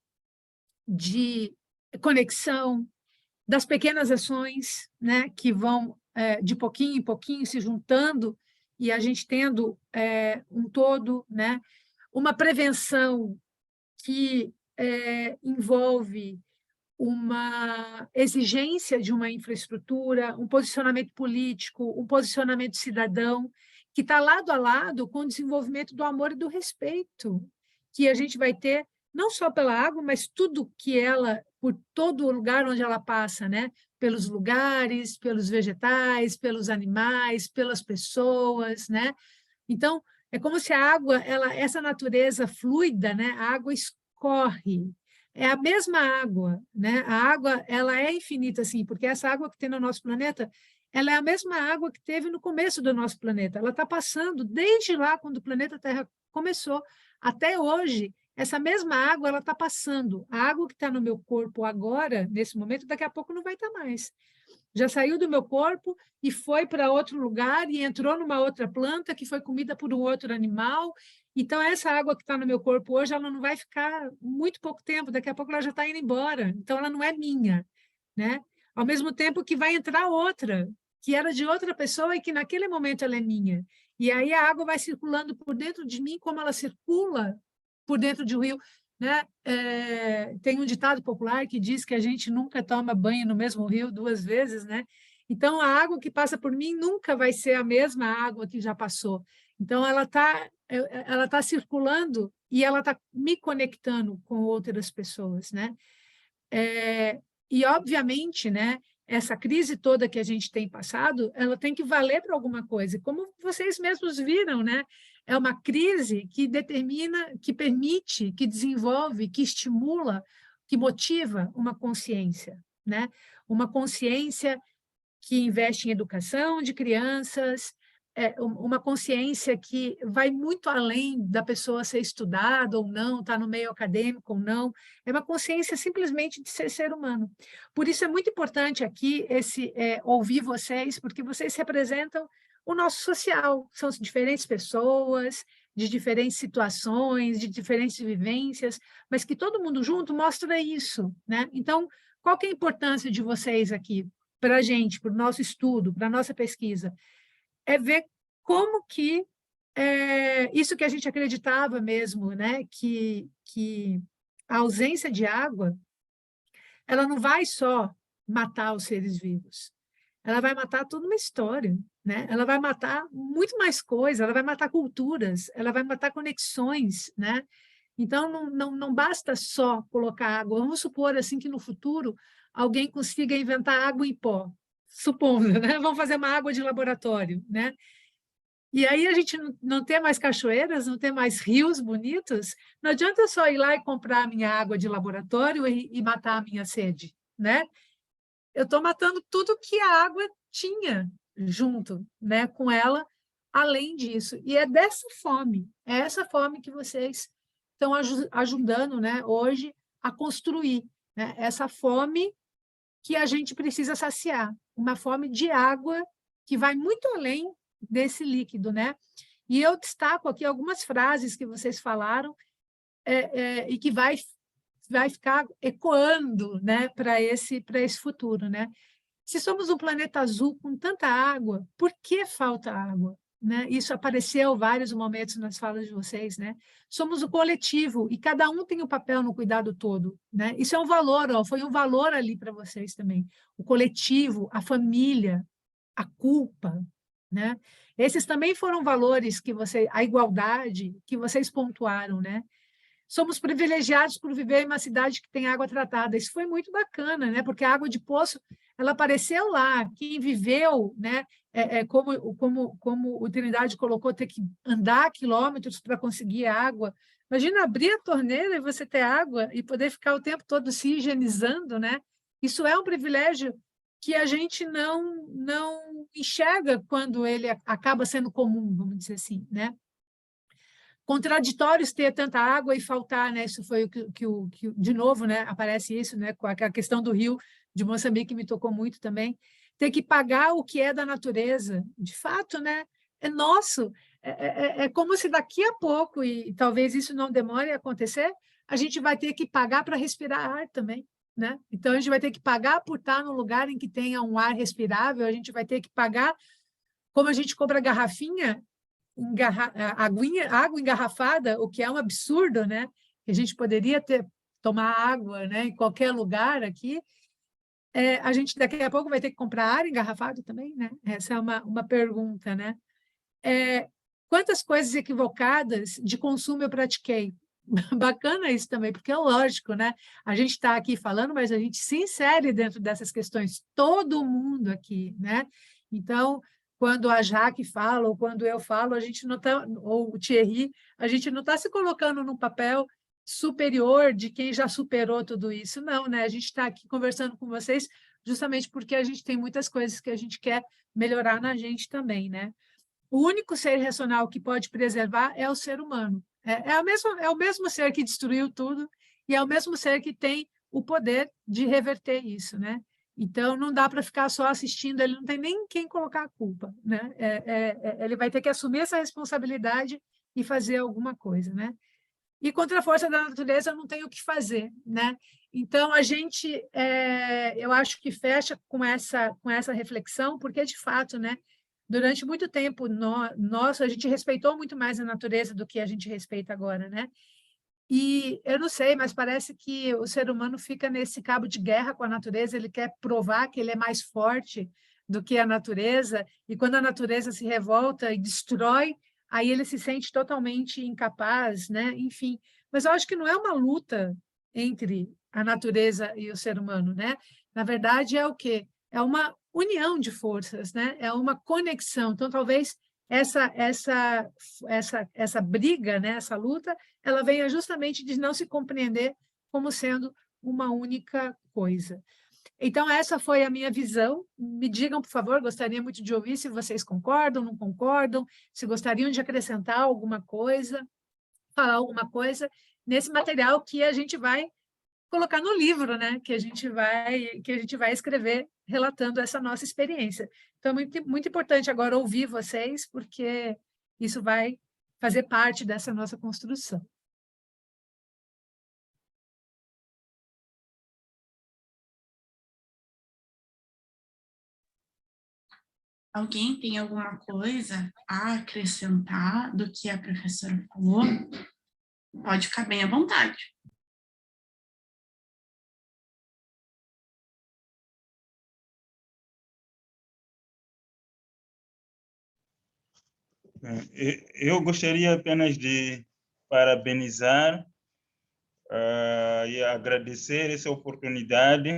de conexão, das pequenas ações, né, que vão de pouquinho em pouquinho se juntando e a gente tendo um todo, né, uma prevenção que envolve uma exigência de uma infraestrutura, um posicionamento político, um posicionamento cidadão, que está lado a lado com o desenvolvimento do amor e do respeito, que a gente vai ter não só pela água, mas tudo que ela, por todo o lugar onde ela passa, né? Pelos lugares, pelos vegetais, pelos animais, pelas pessoas, né? Então, é como se a água, essa natureza fluida, né? A água escorre. É a mesma água, né? A água, ela é infinita, assim, porque essa água que tem no nosso planeta, ela é a mesma água que teve no começo do nosso planeta. Ela está passando desde lá, quando o planeta Terra começou, até hoje. Essa mesma água, ela está passando. A água que está no meu corpo agora, nesse momento, daqui a pouco não vai estar mais. Já saiu do meu corpo e foi para outro lugar e entrou numa outra planta que foi comida por um outro animal. Então, essa água que está no meu corpo hoje, ela não vai ficar muito pouco tempo, daqui a pouco ela já está indo embora. Então, ela não é minha, né? Ao mesmo tempo que vai entrar outra, que era de outra pessoa e que naquele momento ela é minha. E aí a água vai circulando por dentro de mim como ela circula por dentro de um rio, né? Tem um ditado popular que diz que a gente nunca toma banho no mesmo rio 2 vezes, né? Então, a água que passa por mim nunca vai ser a mesma água que já passou. Então, ela tá circulando e ela está me conectando com outras pessoas, né? E, obviamente, né, essa crise toda que a gente tem passado, ela tem que valer para alguma coisa. Como vocês mesmos viram, né? É uma crise que determina, que permite, que desenvolve, que estimula, que motiva uma consciência, né? Uma consciência que investe em educação de crianças, uma consciência que vai muito além da pessoa ser estudada ou não, estar no meio acadêmico ou não, é uma consciência simplesmente de ser humano. Por isso é muito importante aqui ouvir vocês, porque vocês representam o nosso social, são diferentes pessoas, de diferentes situações, de diferentes vivências, mas que todo mundo junto mostra isso, né? Então, qual que é a importância de vocês aqui para a gente, para o nosso estudo, para a nossa pesquisa? É ver como que isso que a gente acreditava mesmo, né, que a ausência de água, ela não vai só matar os seres vivos, ela vai matar toda uma história, né? Ela vai matar muito mais coisas, ela vai matar culturas, ela vai matar conexões, né? Então, não basta só colocar água. Vamos supor assim que no futuro alguém consiga inventar água em pó, supondo, né? Vamos fazer uma água de laboratório, né? E aí a gente não ter mais cachoeiras, não ter mais rios bonitos, não adianta eu só ir lá e comprar a minha água de laboratório e matar a minha sede, né? Eu estou matando tudo que a água tinha junto, né, com ela, além disso. E é dessa fome, é essa fome que vocês estão ajudando, né, hoje a construir, né, essa fome que a gente precisa saciar, uma fome de água que vai muito além desse líquido, né? E eu destaco aqui algumas frases que vocês falaram e que vai ficar ecoando, né, para esse futuro, né? Se somos um planeta azul com tanta água, por que falta água? Né? Isso apareceu vários momentos nas falas de vocês, né? Somos o coletivo e cada um tem um papel no cuidado todo, né? Isso é um valor, ó, foi um valor ali para vocês também. O coletivo, a família, a culpa, né? Esses também foram valores que a igualdade que vocês pontuaram, né? Somos privilegiados por viver em uma cidade que tem água tratada. Isso foi muito bacana, né? Porque a água de poço, ela apareceu lá. Quem viveu, né? Como o Trindade colocou, ter que andar quilômetros para conseguir água. Imagina abrir a torneira e você ter água e poder ficar o tempo todo se higienizando, né? Isso é um privilégio que a gente não enxerga quando ele acaba sendo comum, vamos dizer assim, né? Contraditórios ter tanta água e faltar, né? Isso foi de novo, né? Aparece isso, né? Com a questão do rio de Moçambique que me tocou muito também. Ter que pagar o que é da natureza, de fato, né? É nosso. É como se daqui a pouco, e talvez isso não demore a acontecer, a gente vai ter que pagar para respirar ar também, né? Então a gente vai ter que pagar por estar num lugar em que tenha um ar respirável, a gente vai ter que pagar, como a gente compra garrafinha, água engarrafada, o que é um absurdo, né? Que a gente poderia tomar água, né, em qualquer lugar aqui. A gente daqui a pouco vai ter que comprar ar engarrafado também, né? Essa é uma pergunta, né? Quantas coisas equivocadas de consumo eu pratiquei? Bacana isso também, porque é lógico, né? A gente está aqui falando, mas a gente se insere dentro dessas questões, todo mundo aqui, né? Então, quando a Jaque fala, ou quando eu falo, a gente não está, ou o Thierry, a gente não está se colocando num papel superior de quem já superou tudo isso, não, né? A gente está aqui conversando com vocês justamente porque a gente tem muitas coisas que a gente quer melhorar na gente também, né? O único ser racional que pode preservar é o ser humano. É o mesmo ser que destruiu tudo e é o mesmo ser que tem o poder de reverter isso, né? Então, não dá para ficar só assistindo, ele não tem nem quem colocar a culpa, né? Ele vai ter que assumir essa responsabilidade e fazer alguma coisa, né? E contra a força da natureza não tem o que fazer, né? Então, a gente, eu acho que fecha com essa reflexão, porque, de fato, né, durante muito tempo, a gente respeitou muito mais a natureza do que a gente respeita agora, né? E eu não sei, mas parece que o ser humano fica nesse cabo de guerra com a natureza, ele quer provar que ele é mais forte do que a natureza, e quando a natureza se revolta e destrói, aí ele se sente totalmente incapaz, né? Enfim, mas eu acho que não é uma luta entre a natureza e o ser humano, né? Na verdade, é o quê? É uma união de forças, né? É uma conexão. Então, talvez essa briga, né? Essa luta, ela venha justamente de não se compreender como sendo uma única coisa. Então, essa foi a minha visão. Me digam, por favor, gostaria muito de ouvir se vocês concordam, não concordam, se gostariam de acrescentar alguma coisa, falar alguma coisa nesse material que a gente vai colocar no livro, né? Que a gente vai escrever relatando essa nossa experiência. Então, é muito importante agora ouvir vocês, porque isso vai fazer parte dessa nossa construção. Alguém tem alguma coisa a acrescentar do que a professora falou? Pode ficar bem à vontade. Eu gostaria apenas de parabenizar e agradecer essa oportunidade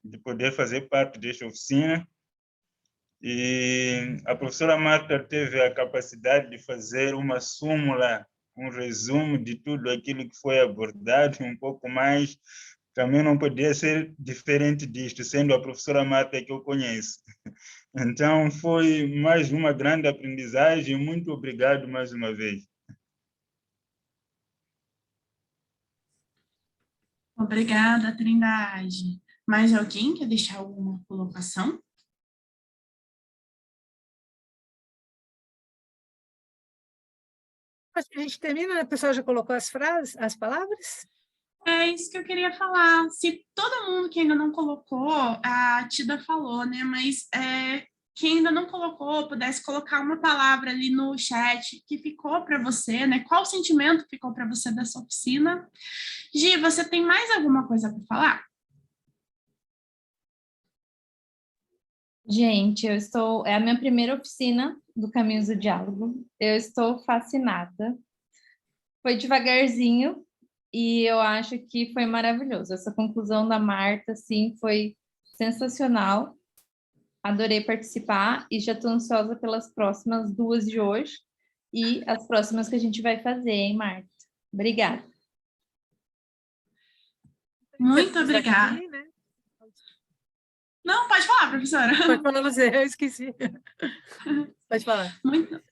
de poder fazer parte desta oficina. E a professora Marta teve a capacidade de fazer uma súmula, um resumo de tudo aquilo que foi abordado, um pouco mais. Também não podia ser diferente disto, sendo a professora Marta que eu conheço. Então, foi mais uma grande aprendizagem. Muito obrigado mais uma vez. Obrigada, Trindade. Mais alguém quer deixar alguma colocação? Acho que a gente termina, né? O pessoal já colocou as frases, as palavras? É isso que eu queria falar. Se todo mundo que ainda não colocou, a Tida falou, né? Mas quem ainda não colocou, pudesse colocar uma palavra ali no chat que ficou para você, né? Qual sentimento ficou para você dessa oficina? Gi, você tem mais alguma coisa para falar? Gente, é a minha primeira oficina do Caminhos do Diálogo. Eu estou fascinada. Foi devagarzinho e eu acho que foi maravilhoso. Essa conclusão da Marta, assim, foi sensacional. Adorei participar e já estou ansiosa pelas próximas 2 de hoje e as próximas que a gente vai fazer, hein, Marta? Obrigada. Muito obrigada. Aqui, né? Não, pode falar, professora. Pode falar você, eu esqueci. Pode falar.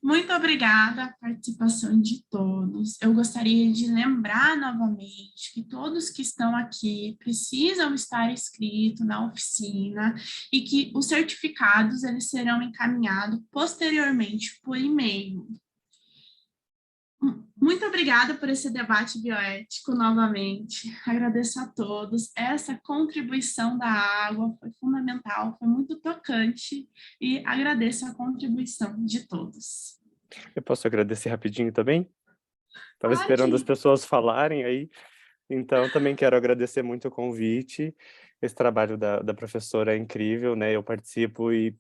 Muito obrigada a participação de todos. Eu gostaria de lembrar novamente que todos que estão aqui precisam estar inscritos na oficina e que os certificados eles serão encaminhados posteriormente por e-mail. Muito obrigada por esse debate bioético novamente. Agradeço a todos. Essa contribuição da água foi fundamental, foi muito tocante e agradeço a contribuição de todos. Eu posso agradecer rapidinho também? Estava esperando as pessoas falarem aí. Então, também quero agradecer muito o convite. Esse trabalho da professora é incrível, né? Eu participo e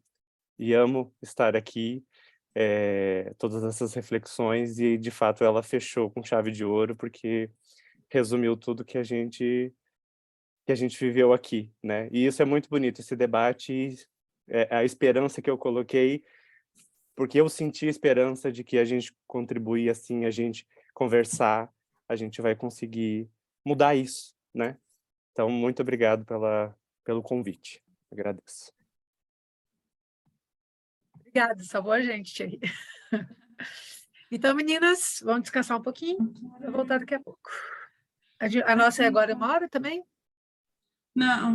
amo estar aqui. Todas essas reflexões e, de fato, ela fechou com chave de ouro, porque resumiu tudo que a gente viveu aqui, né? E isso é muito bonito, esse debate, a esperança que eu coloquei, porque eu senti a esperança de que a gente contribuir assim, a gente conversar, a gente vai conseguir mudar isso, né? Então, muito obrigado pelo convite. Agradeço. Obrigada, salvou a gente aí. Então, meninas, vamos descansar um pouquinho. Vou voltar daqui a pouco. A nossa é agora 1 hora também? Não.